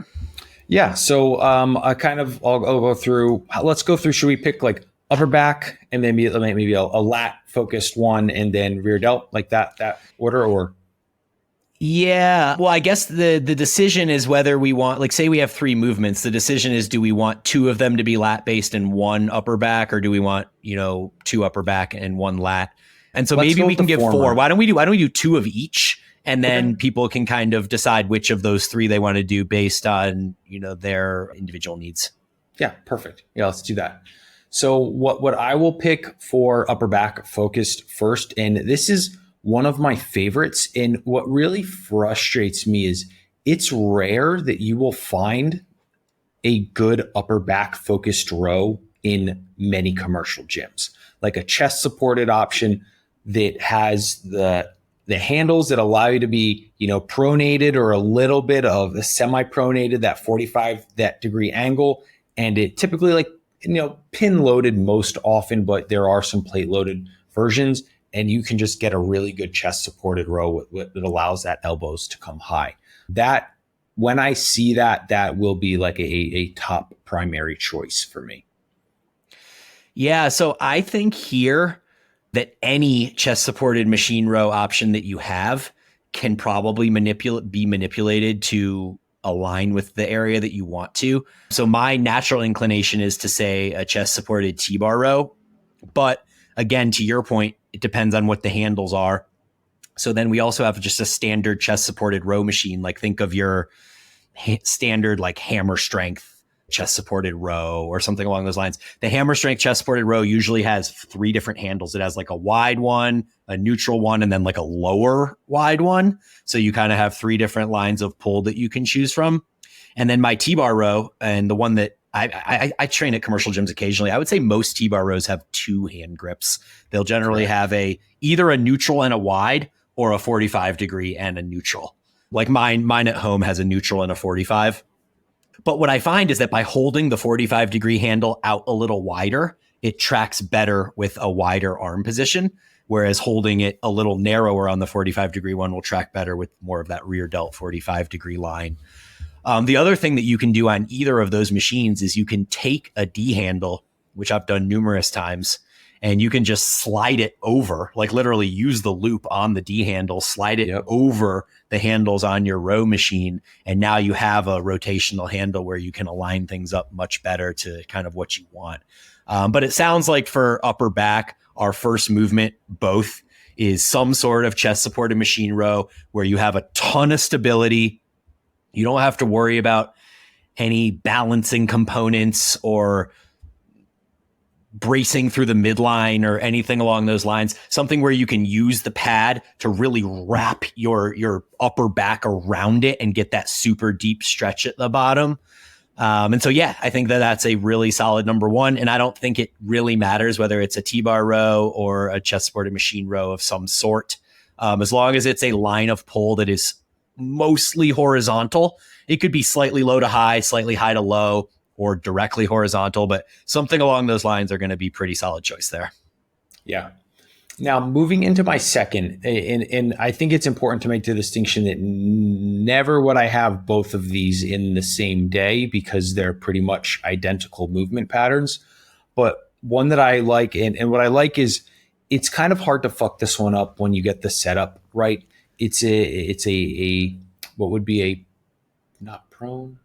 Yeah. So I'll go through. Let's go through. Should we pick like upper back and then maybe a lat focused one and then rear delt, like that order? Or yeah. Well, I guess the decision is whether we want, like, say we have 3 movements. The decision is, do we want 2 of them to be lat based and 1 upper back, or do we want, 2 upper back and 1 lat? And so maybe we can give former. 4. Why don't we do 2 of each? And then people can kind of decide which of those 3 they want to do based on, their individual needs. Yeah, perfect. Yeah, let's do that. So what I will pick for upper back focused first, and this is one of my favorites. And what really frustrates me is it's rare that you will find a good upper back focused row in many commercial gyms, like a chest supported option that has the handles that allow you to be, pronated or a little bit of a semi-pronated, that 45 that degree angle. And it typically pin loaded most often, but there are some plate loaded versions, and you can just get a really good chest supported row that allows that elbows to come high. That, when I see that will be like a top primary choice for me. Yeah. So I think here that any chest supported machine row option that you have can probably be manipulated to align with the area that you want to. So my natural inclination is to say a chest supported T-bar row. But again, to your point, it depends on what the handles are. So then we also have just a standard chest supported row machine. Like, think of your standard like hammer strength chest supported row or something along those lines. The hammer strength chest supported row usually has 3 different handles. It has like a wide one, a neutral one, and then like a lower wide one. So you kind of have 3 different lines of pull that you can choose from. And then my T-bar row, and the one that I train at commercial gyms occasionally, I would say most T-bar rows have 2 hand grips. They'll generally have either a neutral and a wide, or a 45 degree and a neutral. Like mine at home has a neutral and a 45. But what I find is that by holding the 45 degree handle out a little wider, it tracks better with a wider arm position, whereas holding it a little narrower on the 45 degree one will track better with more of that rear delt 45 degree line. The other thing that you can do on either of those machines is you can take a D handle, which I've done numerous times, and you can just slide it over, like literally use the loop on the D handle, slide it over the handles on your row machine. And now you have a rotational handle where you can align things up much better to kind of what you want. But it sounds like for upper back, our first movement, both, is some sort of chest supported machine row where you have a ton of stability. You don't have to worry about any balancing components or bracing through the midline or anything along those lines. Something where you can use the pad to really wrap your upper back around it and get that super deep stretch at the bottom. And so, yeah, I think that's a really solid number 1. And I don't think it really matters whether it's a T-bar row or a chest supported machine row of some sort. As long as it's a line of pull that is mostly horizontal. It could be slightly low to high, slightly high to low, or directly horizontal, but something along those lines are going to be pretty solid choice there. Yeah. Now, moving into my second, and I think it's important to make the distinction that never would I have both of these in the same day because they're pretty much identical movement patterns. But one that I like, and what I like is it's kind of hard to fuck this one up when you get the setup right. It's a what would be a not prone?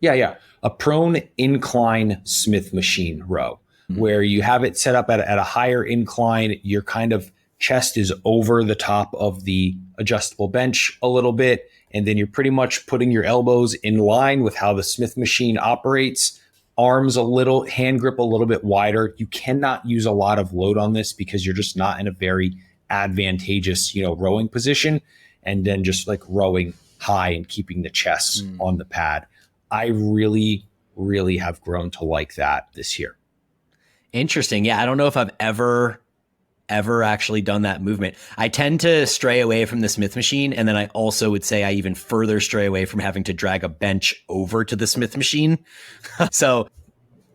Yeah. A prone incline Smith machine row where you have it set up at a higher incline. Your kind of chest is over the top of the adjustable bench a little bit. And then you're pretty much putting your elbows in line with how the Smith machine operates. Arms a little, hand grip a little bit wider. You cannot use a lot of load on this because you're just not in a very advantageous, rowing position. And then just like rowing high and keeping the chest on the pad. I really, really have grown to like that this year. Interesting. Yeah, I don't know if I've ever actually done that movement. I tend to stray away from the Smith machine. And then I also would say I even further stray away from having to drag a bench over to the Smith machine. So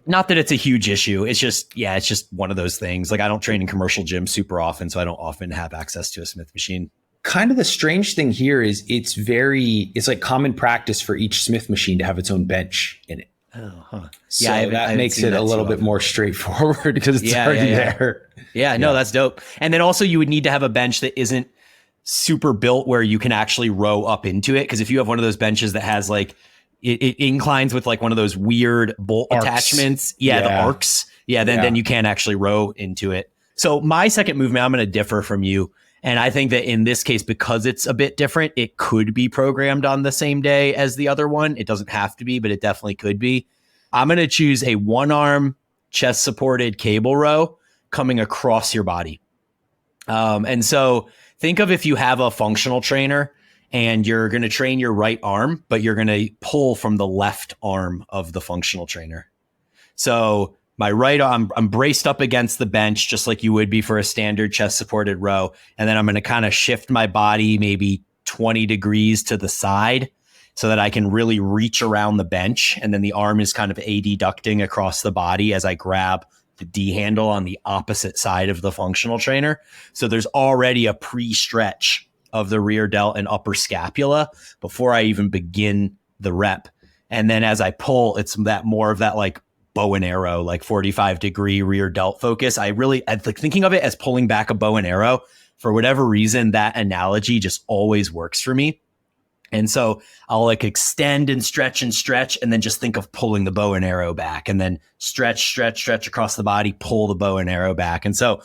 not that it's a huge issue. It's just one of those things. Like I don't train in commercial gyms super often, so I don't often have access to a Smith machine. Kind of the strange thing here is it's like common practice for each Smith machine to have its own bench in it. Oh, huh. So yeah, that makes it a little bit more straightforward because it's already there. Yeah, no, that's dope. And then also you would need to have a bench that isn't super built where you can actually row up into it. Because if you have one of those benches that has like, it inclines with like one of those weird bolt attachments. Yeah, the arcs. Yeah, then you can't actually row into it. So my second movement, I'm going to differ from you. And I think that in this case, because it's a bit different, it could be programmed on the same day as the other one. It doesn't have to be, but it definitely could be. I'm going to choose a one-arm chest supported cable row coming across your body. And so think of if you have a functional trainer and you're going to train your right arm, but you're going to pull from the left arm of the functional trainer. So my right arm, I'm braced up against the bench, just like you would be for a standard chest supported row. And then I'm going to kind of shift my body maybe 20 degrees to the side so that I can really reach around the bench. And then the arm is kind of adducting across the body as I grab the D handle on the opposite side of the functional trainer. So there's already a pre-stretch of the rear delt and upper scapula before I even begin the rep. And then as I pull, it's that more of that like bow and arrow, like 45-degree rear delt focus. I like thinking of it as pulling back a bow and arrow. For whatever reason, that analogy just always works for me. And so I'll like extend and stretch and then just think of pulling the bow and arrow back and then stretch across the body, pull the bow and arrow back. And so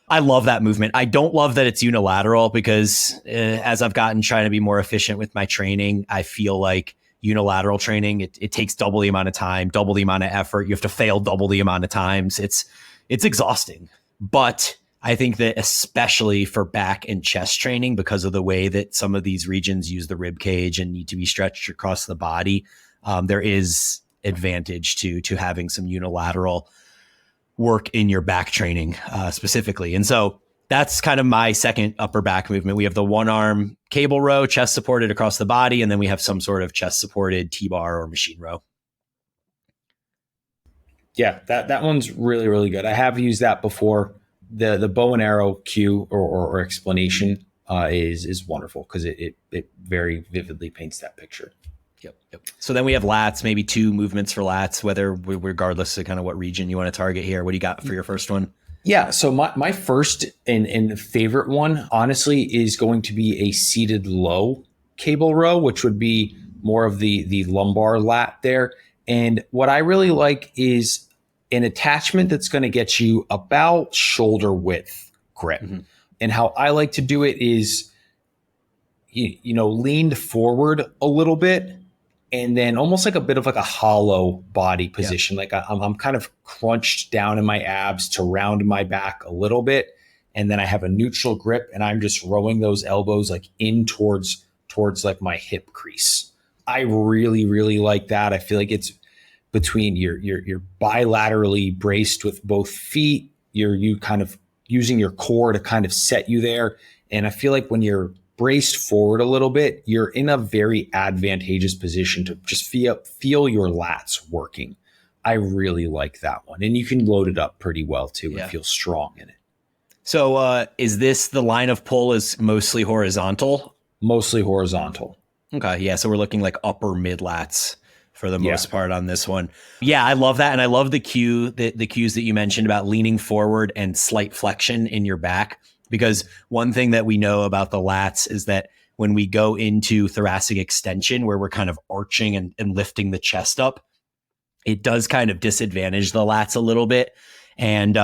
I love that movement. I don't love that it's unilateral because as I've gotten trying to be more efficient with my training, I feel like unilateral training, it takes double the amount of time, double the amount of effort. You have to fail double the amount of times. It's exhausting. But I think that especially for back and chest training, because of the way that some of these regions use the rib cage and need to be stretched across the body, there is advantage to having some unilateral work in your back training specifically. And so that's kind of my second upper back movement. We have the one arm cable row, chest supported across the body, and then we have some sort of chest supported T-bar or machine row. Yeah, that one's really, really good. I have used that before. The bow and arrow cue or explanation is wonderful because it very vividly paints that picture. Yep. So then we have lats, maybe two movements for lats, regardless of kind of what region you want to target here. What do you got for your first one? Yeah. So my first and favorite one, honestly, is going to be a seated low cable row, which would be more of the lumbar lat there. And what I really like is an attachment that's going to get you about shoulder width grip. Mm-hmm. And how I like to do it is, leaned forward a little bit and then almost like a bit of like a hollow body position. Yeah. Like I'm kind of crunched down in my abs to round my back a little bit. And then I have a neutral grip and I'm just rowing those elbows like in towards like my hip crease. I really, really like that. I feel like it's between you're bilaterally braced with both feet. You kind of using your core to kind of set you there. And I feel like when you're braced forward a little bit, you're in a very advantageous position to just feel your lats working. I really like that one. And you can load it up pretty well too and feel strong in it. So is this the line of pull is mostly horizontal? Mostly horizontal. Okay. Yeah. So we're looking like upper mid lats for the most part on this one. Yeah, I love that. And I love the cues that you mentioned about leaning forward and slight flexion in your back. Because one thing that we know about the lats is that when we go into thoracic extension, where we're kind of arching and lifting the chest up, it does kind of disadvantage the lats a little bit. And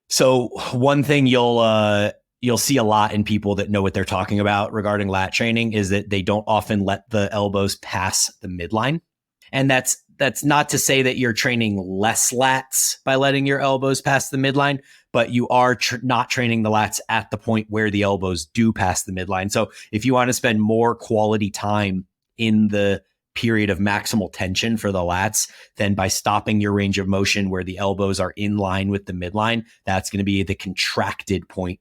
so one thing you'll see a lot in people that know what they're talking about regarding lat training is that they don't often let the elbows pass the midline. And that's not to say that you're training less lats by letting your elbows pass the midline, but you are not training the lats at the point where the elbows do pass the midline. So if you want to spend more quality time in the period of maximal tension for the lats, then by stopping your range of motion where the elbows are in line with the midline, that's going to be the contracted point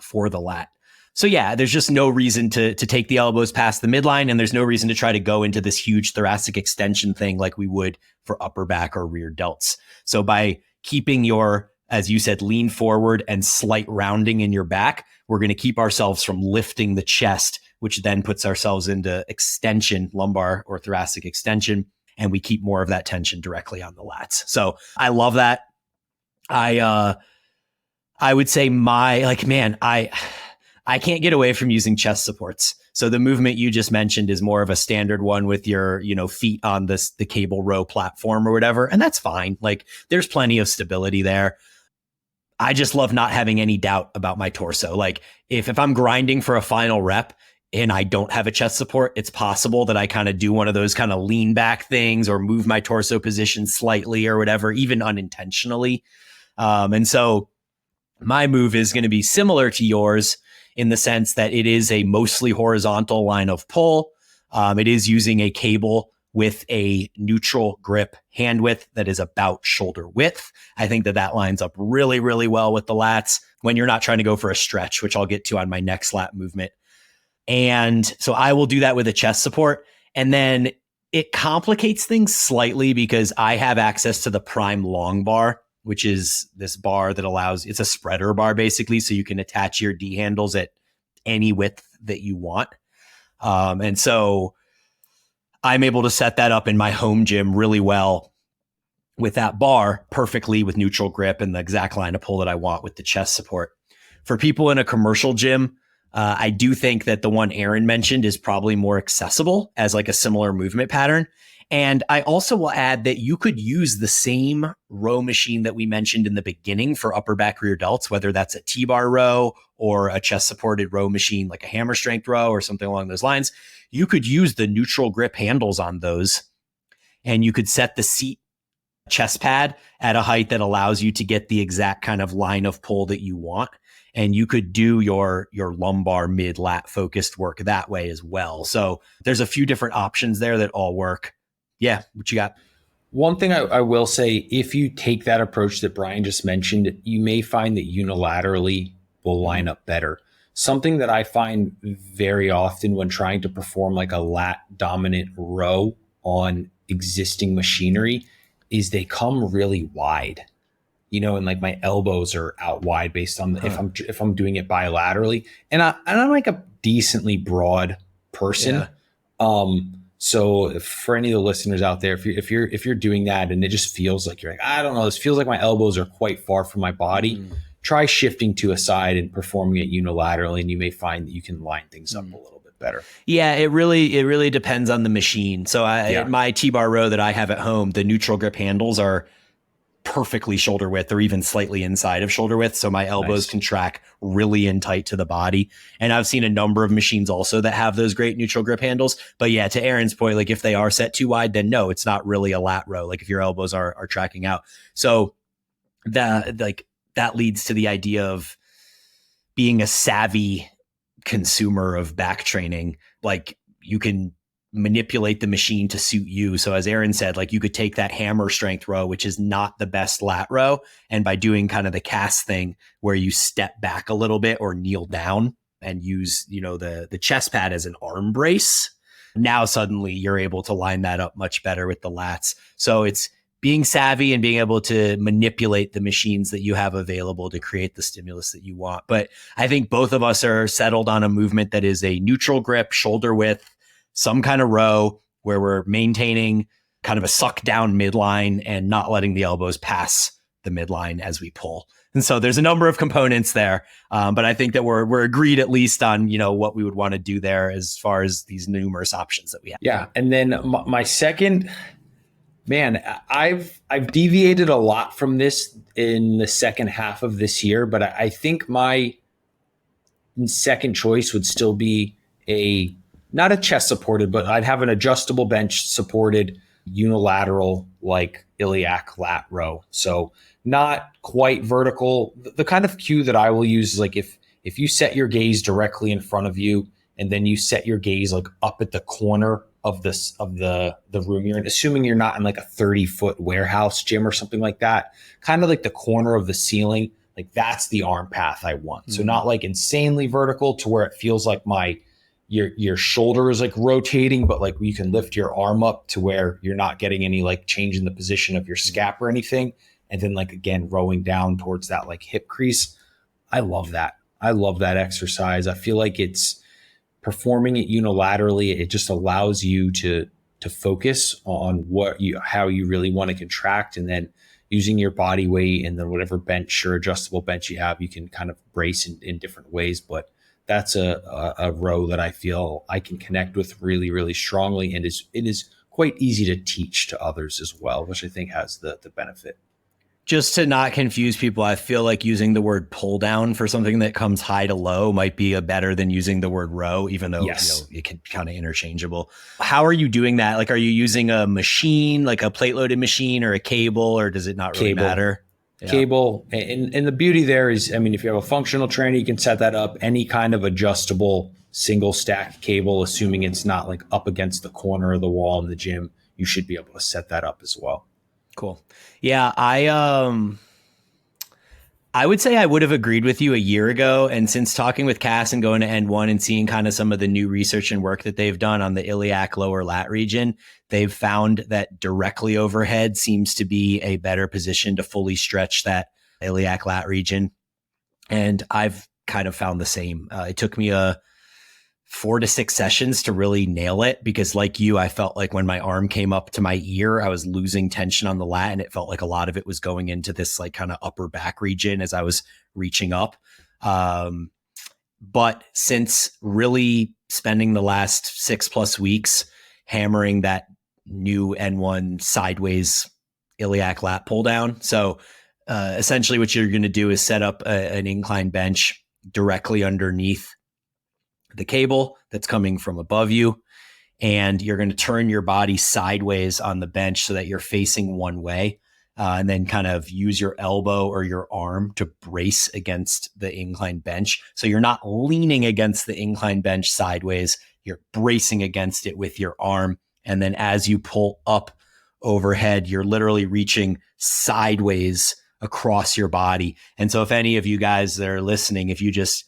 for the lat. So yeah, there's just no reason to take the elbows past the midline, and there's no reason to try to go into this huge thoracic extension thing like we would for upper back or rear delts. So by keeping your, as you said, lean forward and slight rounding in your back, we're going to keep ourselves from lifting the chest, which then puts ourselves into extension, lumbar or thoracic extension, and we keep more of that tension directly on the lats. So I love that. I would say I can't get away from using chest supports. So the movement you just mentioned is more of a standard one with your, feet on the cable row platform or whatever. And that's fine. Like there's plenty of stability there. I just love not having any doubt about my torso. Like if I'm grinding for a final rep and I don't have a chest support, it's possible that I kind of do one of those kind of lean back things or move my torso position slightly or whatever, even unintentionally. And so my move is going to be similar to yours in the sense that it is a mostly horizontal line of pull. It is using a cable with a neutral grip hand width that is about shoulder width. I think that lines up really, really well with the lats when you're not trying to go for a stretch, which I'll get to on my next lat movement. And so I will do that with a chest support. And then it complicates things slightly because I have access to the prime long bar, which is this bar that it's a spreader bar basically. So you can attach your D handles at any width that you want. And so I'm able to set that up in my home gym really well with that bar perfectly with neutral grip and the exact line of pull that I want with the chest support. For people in a commercial gym, I do think that the one Aaron mentioned is probably more accessible as like a similar movement pattern. And I also will add that you could use the same row machine that we mentioned in the beginning for upper back rear delts, whether that's a T-bar row or a chest supported row machine like a hammer strength row or something along those lines. You could use the neutral grip handles on those, and you could set the seat chest pad at a height that allows you to get the exact kind of line of pull that you want. And you could do your lumbar mid lat focused work that way as well. So there's a few different options there that all work. Yeah, what you got? One thing I will say, if you take that approach that Bryan just mentioned, you may find that unilaterally will line up better. Something that I find very often when trying to perform like a lat dominant row on existing machinery is they come really wide, and like my elbows are out wide based on if I'm doing it bilaterally, and I'm like a decently broad person. Yeah. So for any of the listeners out there, if you're doing that and it just feels like you're like, I don't know, this feels like my elbows are quite far from my body, try shifting to a side and performing it unilaterally, and you may find that you can line things up a little bit better. Yeah, it really depends on the machine. So my T-bar row that I have at home, the neutral grip handles are perfectly shoulder width or even slightly inside of shoulder width. So my elbows can track really in tight to the body. And I've seen a number of machines also that have those great neutral grip handles. But yeah, to Aaron's point, like if they are set too wide, then no, it's not really a lat row. Like if your elbows are tracking out. So that leads to the idea of being a savvy consumer of back training. Like you can manipulate the machine to suit you. So as Aaron said, like you could take that hammer strength row, which is not the best lat row. And by doing kind of the cast thing where you step back a little bit or kneel down and use, the chest pad as an arm brace, now suddenly you're able to line that up much better with the lats. So it's being savvy and being able to manipulate the machines that you have available to create the stimulus that you want. But I think both of us are settled on a movement that is a neutral grip, shoulder width, some kind of row where we're maintaining kind of a suck down midline and not letting the elbows pass the midline as we pull. And so there's a number of components there. But I think that we're agreed at least on, what we would want to do there as far as these numerous options that we have. Yeah. And then my second, man, I've deviated a lot from this in the second half of this year, but I think my second choice would still be not a chest supported, but I'd have an adjustable bench supported unilateral, like iliac lat row. So not quite vertical. The kind of cue that I will use is like if you set your gaze directly in front of you and then you set your gaze like up at the corner of the room you're in, assuming you're not in like a 30-foot warehouse gym or something like that, kind of like the corner of the ceiling, like that's the arm path I want. Mm-hmm. So not like insanely vertical to where it feels like your shoulder is like rotating, but like you can lift your arm up to where you're not getting any like change in the position of your scap or anything. And then like, again, rowing down towards that like hip crease. I love that. I love that exercise. I feel like it's performing it unilaterally. It just allows you to focus on how you really want to contract, and then using your body weight and then whatever bench or adjustable bench you have, you can kind of brace in different ways. But that's a row that I feel I can connect with really, really strongly, and it is quite easy to teach to others as well, which I think has the benefit. Just to not confuse people, I feel like using the word pull down for something that comes high to low might be better than using the word row, even though yes. It can be kind of interchangeable. How are you doing that? Like, are you using a machine, like a plate loaded machine, or a cable, or does it not really matter? Yeah. Cable. And the beauty there is, I mean, if you have a functional trainer, you can set that up. Any kind of adjustable single stack cable, assuming it's not like up against the corner of the wall in the gym, you should be able to set that up as well. Cool. Yeah, I would say I would have agreed with you a year ago. And since talking with Cass and going to N1 and seeing kind of some of the new research and work that they've done on the iliac lower lat region, they've found that directly overhead seems to be a better position to fully stretch that iliac lat region. And I've kind of found the same. It took me 4 to 6 sessions to really nail it, because like you, I felt like when my arm came up to my ear, I was losing tension on the lat, and it felt like a lot of it was going into this like kind of upper back region as I was reaching up. But since really spending the last 6+ weeks hammering that new N1 sideways iliac lat pull down. So essentially what you're going to do is set up an incline bench directly underneath the cable that's coming from above you, and you're going to turn your body sideways on the bench so that you're facing one way, and then kind of use your elbow or your arm to brace against the incline bench. So you're not leaning against the incline bench sideways, you're bracing against it with your arm. And then as you pull up overhead, you're literally reaching sideways across your body. And so if any of you guys that are listening, if you just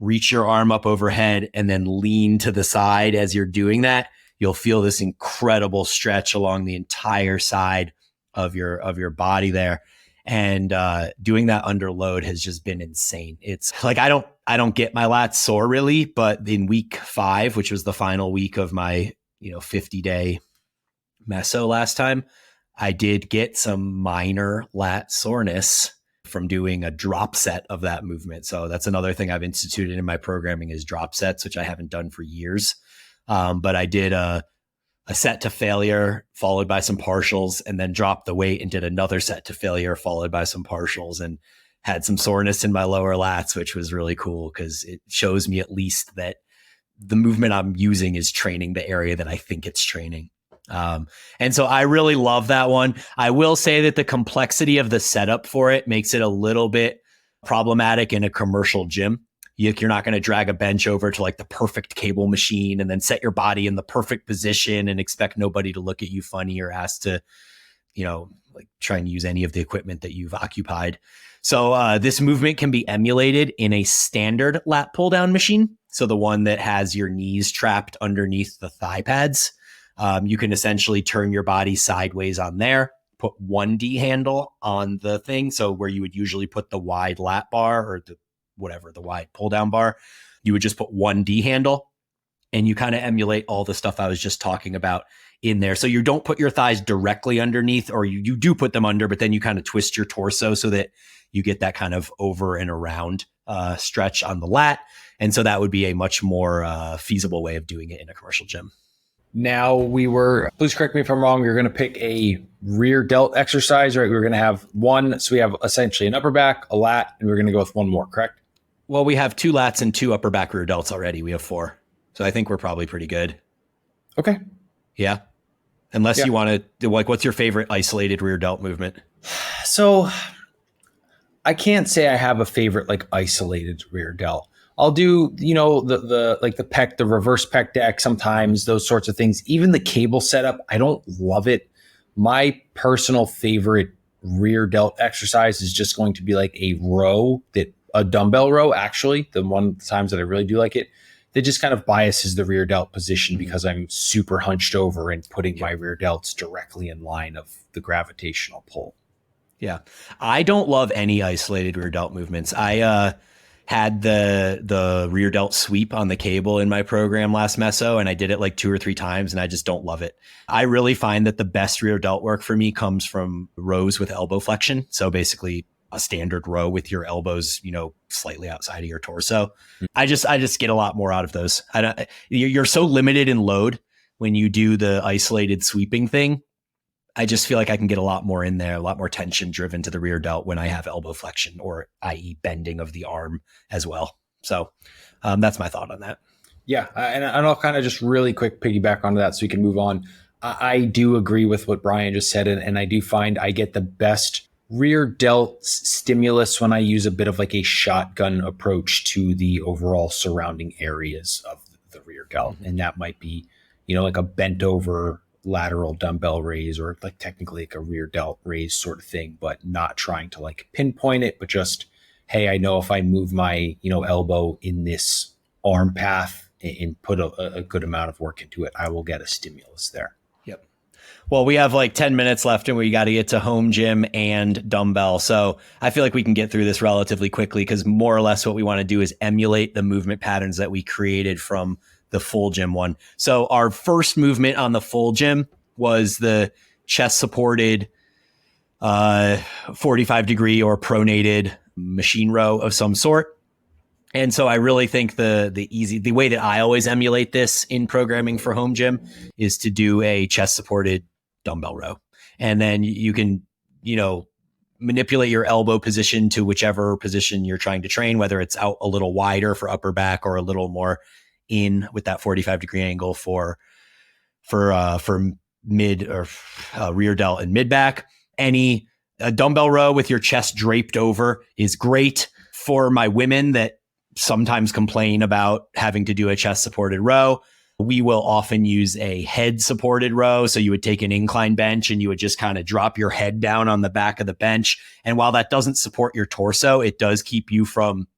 reach your arm up overhead and then lean to the side as you're doing that, you'll feel this incredible stretch along the entire side of your body there. And doing that under load has just been insane. It's like I don't get my lats sore really, but in week 5, which was the final week of my 50-day meso last time, I did get some minor lat soreness from doing a drop set of that movement. So that's another thing I've instituted in my programming is drop sets, which I haven't done for years. But I did a set to failure followed by some partials, and then dropped the weight and did another set to failure followed by some partials, and had some soreness in my lower lats, which was really cool because it shows me at least that the movement I'm using is training the area that I think it's training. And so I really love that one. I will say that the complexity of the setup for it makes it a little bit problematic in a commercial gym. You're not going to drag a bench over to like the perfect cable machine and then set your body in the perfect position and expect nobody to look at you funny or ask to, like try and use any of the equipment that you've occupied. So this movement can be emulated in a standard lat pull down machine. So the one that has your knees trapped underneath the thigh pads. You can essentially turn your body sideways on there, put one D handle on the thing. So where you would usually put the wide lat bar or the wide pull down bar, you would just put one D handle, and you kind of emulate all the stuff I was just talking about in there. So you don't put your thighs directly underneath, or you do put them under, but then you kind of twist your torso so that you get that kind of over and around stretch on the lat. And so that would be a much more feasible way of doing it in a commercial gym. Now please correct me if I'm wrong, we were going to pick a rear delt exercise, right? We were going to have one. So we have essentially an upper back, a lat, and we're going to go with one more, correct? Well, we have 2 lats and 2 upper back rear delts already. We have 4. So I think we're probably pretty good. Okay. Yeah. Unless you want to, like, what's your favorite isolated rear delt movement? So I can't say I have a favorite like isolated rear delt. I'll do, the like the pec, the reverse pec deck sometimes, those sorts of things. Even the cable setup, I don't love it. My personal favorite rear delt exercise is just going to be like a dumbbell row, actually. The times that I really do like it, that just kind of biases the rear delt position because I'm super hunched over and putting my rear delts directly in line of the gravitational pull. Yeah. I don't love any isolated rear delt movements. I had the rear delt sweep on the cable in my program last meso, and I did it like 2 or 3 times, and I just don't love it. I really find that the best rear delt work for me comes from rows with elbow flexion. So basically a standard row with your elbows, slightly outside of your torso. I just get a lot more out of those. You're so limited in load when you do the isolated sweeping thing. I just feel like I can get a lot more in there, a lot more tension driven to the rear delt when I have elbow flexion, or i.e. bending of the arm as well. So that's my thought on that. Yeah. And I'll kind of just really quick piggyback onto that so we can move on. I do agree with what Bryan just said. And I do find I get the best rear delt stimulus when I use a bit of like a shotgun approach to the overall surrounding areas of the rear delt. And that might be, like a bent over lateral dumbbell raise, or like technically like a rear delt raise sort of thing, but not trying to like pinpoint it, but just, hey, I know if I move my, elbow in this arm path and put a good amount of work into it, I will get a stimulus there. Yep. Well, we have like 10 minutes left and we got to get to home gym and dumbbell. So I feel like we can get through this relatively quickly, because more or less what we want to do is emulate the movement patterns that we created from the full gym one. So our first movement on the full gym was the chest supported 45 degree or pronated machine row of some sort. And so I really think the way that I always emulate this in programming for home gym is to do a chest supported dumbbell row. And then you can, manipulate your elbow position to whichever position you're trying to train, whether it's out a little wider for upper back or a little more in with that 45 degree angle for mid or rear delt and mid back. A dumbbell row with your chest draped over is great. For my women that sometimes complain about having to do a chest supported row, we will often use a head supported row. So you would take an incline bench and you would just kind of drop your head down on the back of the bench. And while that doesn't support your torso, it does keep you from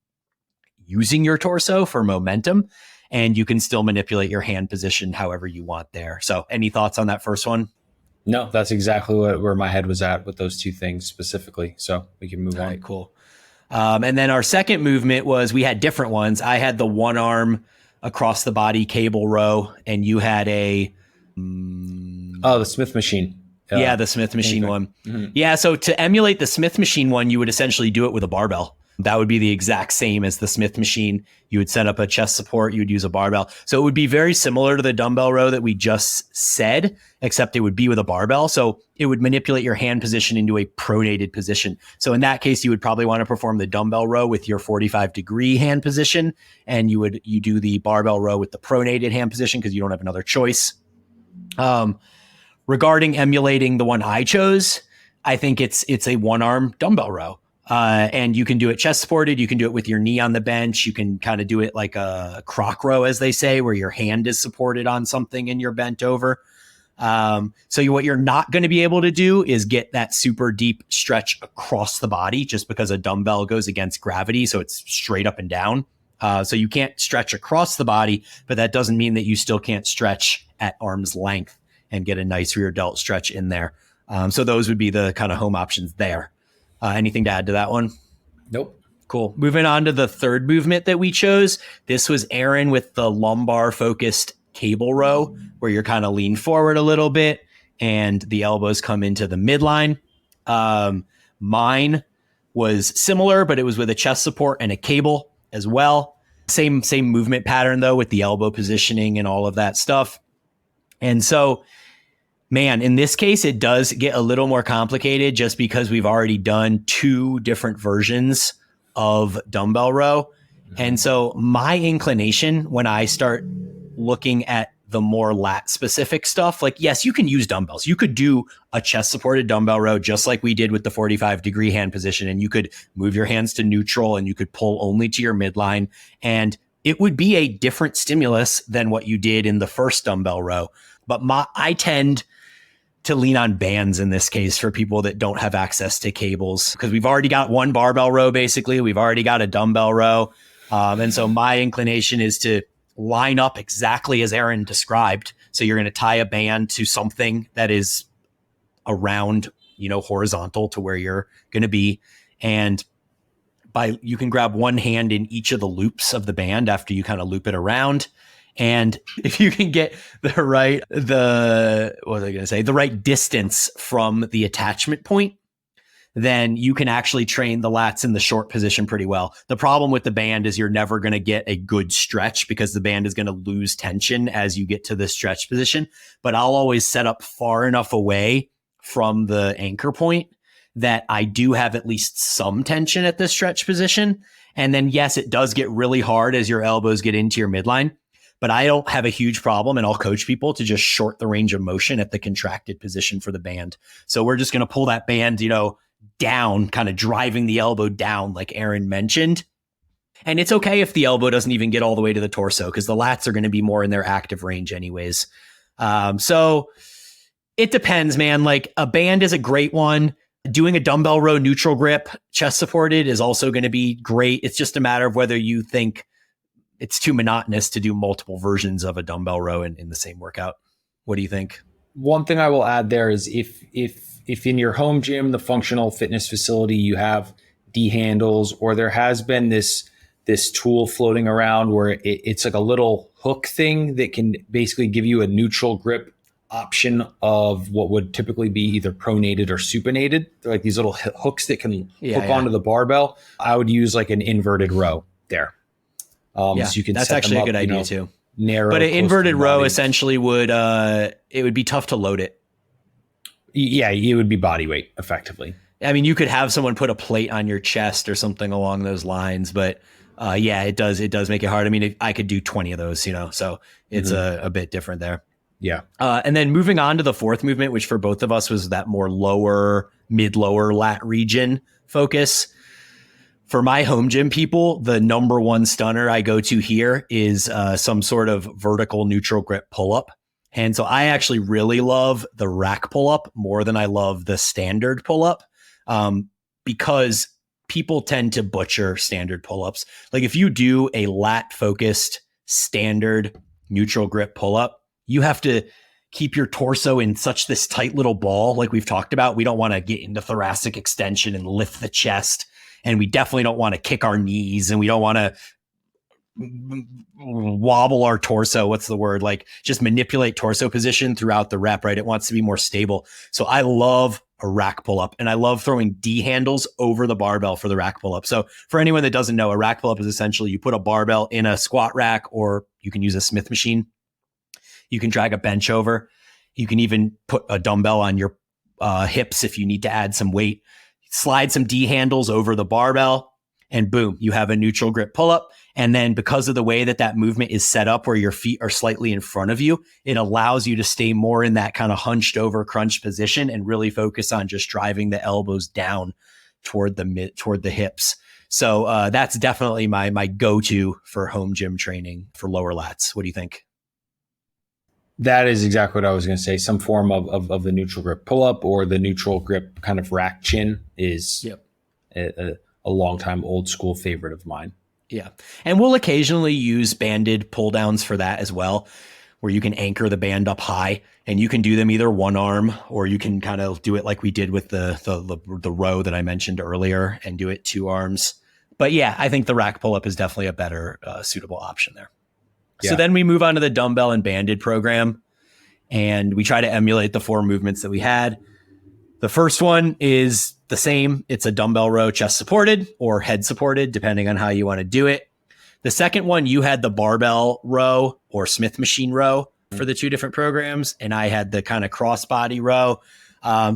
using your torso for momentum. And you can still manipulate your hand position however you want there. So any thoughts on that first one? No, that's exactly where my head was at with those two things specifically. So we can move on. All right, cool. And then our second movement was, we had different ones. I had the one arm across the body cable row, and you had the Smith machine. The Smith machine one. Mm-hmm. Yeah. So to emulate the Smith machine one, you would essentially do it with a barbell. That would be the exact same as the Smith machine. You would set up a chest support, you would use a barbell. So it would be very similar to the dumbbell row that we just said, except it would be with a barbell. So it would manipulate your hand position into a pronated position. So in that case, you would probably want to perform the dumbbell row with your 45 degree hand position, and you do the barbell row with the pronated hand position because you don't have another choice. Regarding emulating the one I chose, I think it's a one arm dumbbell row. And you can do it chest supported. You can do it with your knee on the bench. You can kind of do it like a croc row, as they say, where your hand is supported on something and you're bent over. What you're not going to be able to do is get that super deep stretch across the body, just because a dumbbell goes against gravity. So it's straight up and down. So you can't stretch across the body, but that doesn't mean that you still can't stretch at arm's length and get a nice rear delt stretch in there. So those would be the kind of home options there. Anything to add to that one? Nope. Cool. Moving on to the third movement that we chose. This was Aaron with the lumbar focused cable row, where you're kind of lean forward a little bit and the elbows come into the midline. Mine was similar, but it was with a chest support and a cable as well. Same movement pattern though, with the elbow positioning and all of that stuff. And so, man, in this case, it does get a little more complicated just because we've already done 2 different versions of dumbbell row. And so my inclination when I start looking at the more lat specific stuff, like, yes, you can use dumbbells. You could do a chest supported dumbbell row, just like we did with the 45-degree hand position. And you could move your hands to neutral and you could pull only to your midline. And it would be a different stimulus than what you did in the first dumbbell row. But I tend to lean on bands in this case for people that don't have access to cables, because we've already got one barbell row. Basically, we've already got a dumbbell row. And so my inclination is to line up exactly as Aaron described. So you're going to tie a band to something that is around, horizontal to where you're going to be. And you can grab one hand in each of the loops of the band after you kind of loop it around. And if you can get the right distance from the attachment point, then you can actually train the lats in the short position pretty well. The problem with the band is you're never going to get a good stretch because the band is going to lose tension as you get to the stretch position. But I'll always set up far enough away from the anchor point that I do have at least some tension at the stretch position. And then, yes, it does get really hard as your elbows get into your midline. But I don't have a huge problem, and I'll coach people to just short the range of motion at the contracted position for the band. So we're just going to pull that band, down, kind of driving the elbow down like Aaron mentioned. And it's okay if the elbow doesn't even get all the way to the torso, because the lats are going to be more in their active range anyways. So it depends, man. Like, a band is a great one. Doing a dumbbell row neutral grip, chest supported, is also going to be great. It's just a matter of whether you think it's too monotonous to do multiple versions of a dumbbell row in the same workout. What do you think? One thing I will add there is if in your home gym, the functional fitness facility, you have D handles, or there has been this tool floating around where it's like a little hook thing that can basically give you a neutral grip option of what would typically be either pronated or supinated. They're like these little hooks that can hook onto the barbell. I would use like an inverted row there. So you can that's set actually them a good up, idea too. Narrow, but an inverted row essentially would it would be tough to load it. Yeah, it would be body weight effectively. I mean, you could have someone put a plate on your chest or something along those lines, but it does make it hard. I mean, I could do 20 of those, so it's a bit different there. Yeah. And then moving on to the fourth movement, which for both of us was that more mid-lower lat region focus. For my home gym people, the number one stunner I go to here is some sort of vertical neutral grip pull-up. And so I actually really love the rack pull-up more than I love the standard pull-up, because people tend to butcher standard pull-ups. Like, if you do a lat-focused standard neutral grip pull-up, you have to keep your torso in such this tight little ball like we've talked about. We don't want to get into thoracic extension and lift the chest. And we definitely don't want to kick our knees, and we don't want to wobble our torso. What's the word? Like, just manipulate torso position throughout the rep, right? It wants to be more stable. So I love a rack pull-up, and I love throwing D handles over the barbell for the rack pull-up. So for anyone that doesn't know, a rack pull-up is essentially you put a barbell in a squat rack, or you can use a Smith machine. You can drag a bench over. You can even put a dumbbell on your hips if you need to add some weight. Slide some D handles over the barbell, and boom, you have a neutral grip pull-up. And then because of the way that movement is set up, where your feet are slightly in front of you, it allows you to stay more in that kind of hunched over crunched position and really focus on just driving the elbows down toward the hips. So that's definitely my go-to for home gym training for lower lats. What do you think? That is exactly what I was going to say. Some form of the neutral grip pull-up or the neutral grip kind of rack chin is a long-time old school favorite of mine. Yeah. And we'll occasionally use banded pull downs for that as well, where you can anchor the band up high, and you can do them either one arm, or you can kind of do it like we did with the row that I mentioned earlier and do it two arms. But yeah, I think the rack pull-up is definitely a better suitable option there. Yeah. So then we move on to the dumbbell and banded program, and we try to emulate the four movements that we had. The first one is the same. It's a dumbbell row, chest supported or head supported, depending on how you want to do it. The second one, you had the barbell row or Smith machine row for the two different programs, and I had the kind of crossbody row.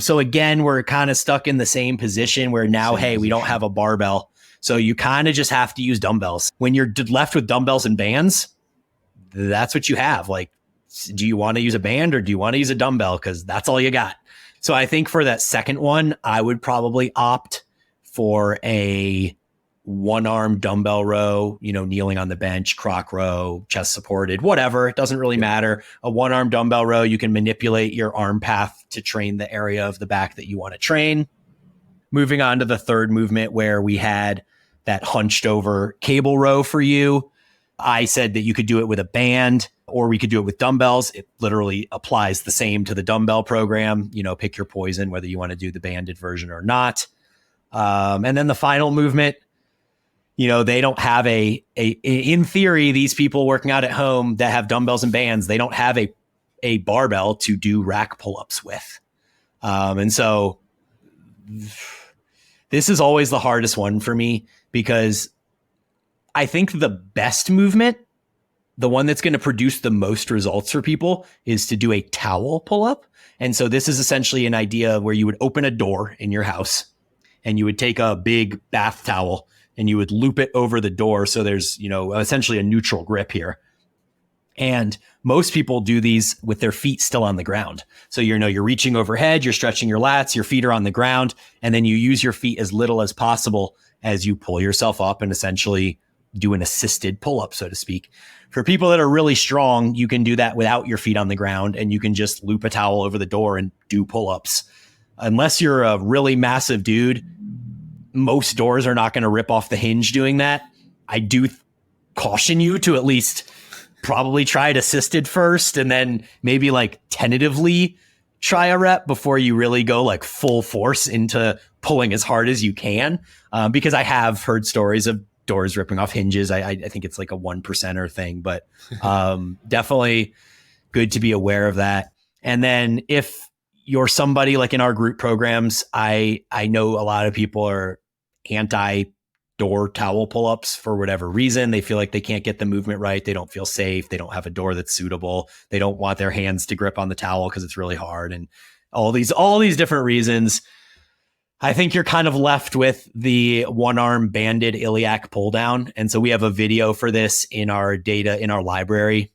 So again, we're kind of stuck in the same position where now, we don't have a barbell. So you kind of just have to use dumbbells. When you're left with dumbbells and bands, that's what you have. Like, do you want to use a band or do you want to use a dumbbell? Because that's all you got. So I think for that second one, I would probably opt for a one-arm dumbbell row, kneeling on the bench, croc row, chest supported, whatever. It doesn't really matter. A one-arm dumbbell row, you can manipulate your arm path to train the area of the back that you want to train. Moving on to the third movement where we had that hunched over cable row for you. I said that you could do it with a band or we could do it with dumbbells. It literally applies the same to the dumbbell program. Pick your poison, whether you want to do the banded version or not. And then the final movement, they don't have in theory, these people working out at home that have dumbbells and bands, they don't have a barbell to do rack pull-ups with. And so this is always the hardest one for me because I think the best movement, the one that's going to produce the most results for people, is to do a towel pull-up. And so this is essentially an idea where you would open a door in your house and you would take a big bath towel and you would loop it over the door. So there's, essentially a neutral grip here. And most people do these with their feet still on the ground. So, you're reaching overhead, you're stretching your lats, your feet are on the ground, and then you use your feet as little as possible as you pull yourself up and essentially do an assisted pull-up, so to speak. For people that are really strong, you can do that without your feet on the ground, and you can just loop a towel over the door and do pull-ups. Unless you're a really massive dude, most doors are not going to rip off the hinge doing that. I do caution you to at least probably try it assisted first and then maybe tentatively try a rep before you really go full force into pulling as hard as you can. Because I have heard stories of doors ripping off hinges. I think it's a 1%er thing, but definitely good to be aware of that. And then if you're somebody in our group programs, I know a lot of people are anti door towel pull-ups for whatever reason. They feel like they can't get the movement right. They don't feel safe. They don't have a door that's suitable. They don't want their hands to grip on the towel because it's really hard. And all these different reasons. I think you're kind of left with the one-arm banded iliac pull down. And so we have a video for this in our data in our library.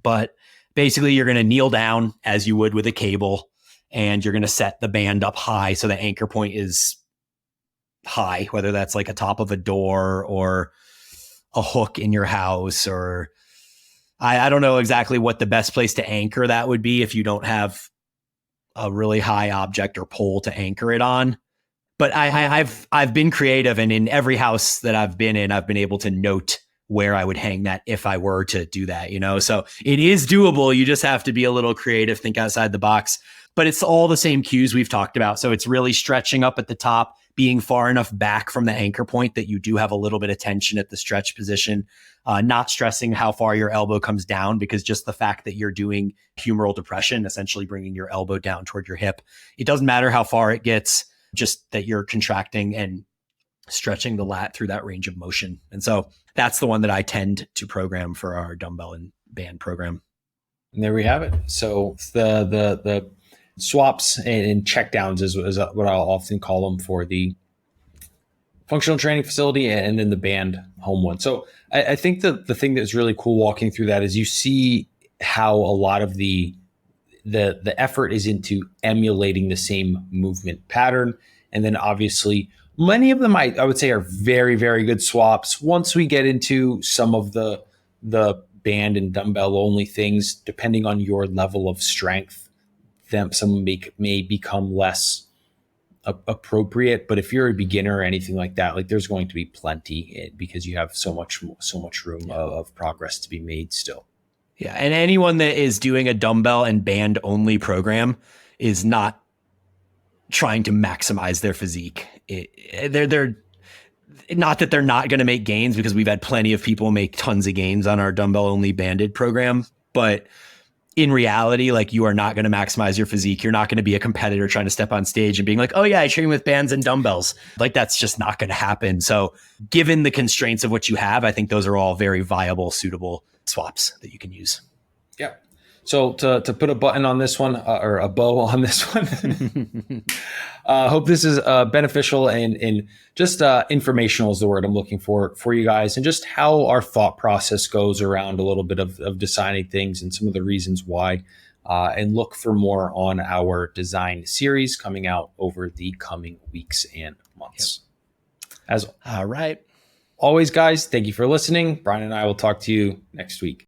But basically you're going to kneel down as you would with a cable, and you're going to set the band up high so the anchor point is high, whether that's a top of a door or a hook in your house, or I don't know exactly what the best place to anchor that would be if you don't have a really high object or pole to anchor it on. But I've been creative, and in every house that I've been in, I've been able to note where I would hang that if I were to do that, so it is doable. You just have to be a little creative, think outside the box, but it's all the same cues we've talked about. So it's really stretching up at the top, being far enough back from the anchor point that you do have a little bit of tension at the stretch position, not stressing how far your elbow comes down, because just the fact that you're doing humeral depression, essentially bringing your elbow down toward your hip, it doesn't matter how far it gets, just that you're contracting and stretching the lat through that range of motion. And so that's the one that I tend to program for our dumbbell and band program. And there we have it. So the swaps and check downs is what I'll often call them for the functional training facility, and then the band home one. So I think the thing that's really cool walking through that is you see how a lot of the effort is into emulating the same movement pattern. And then obviously many of them I would say are very, very good swaps. Once we get into some of the band and dumbbell only things, depending on your level of strength, some may become less appropriate. But if you're a beginner or anything like that, there's going to be plenty, because you have so much room of progress to be made still. Yeah. And anyone that is doing a dumbbell and band only program is not trying to maximize their physique. They're not that they're not going to make gains, because we've had plenty of people make tons of gains on our dumbbell only banded program, but in reality, you are not going to maximize your physique. You're not going to be a competitor trying to step on stage and being like, oh yeah, I train with bands and dumbbells. That's just not going to happen. So given the constraints of what you have, I think those are all very viable, suitable swaps that you can use. Yeah. So to put a button on this one or a bow on this one, hope this is beneficial and just informational is the word I'm looking for you guys, and just how our thought process goes around a little bit of designing things and some of the reasons why. And look for more on our design series coming out over the coming weeks and months. As All right. always, guys, thank you for listening. Bryan and I will talk to you next week.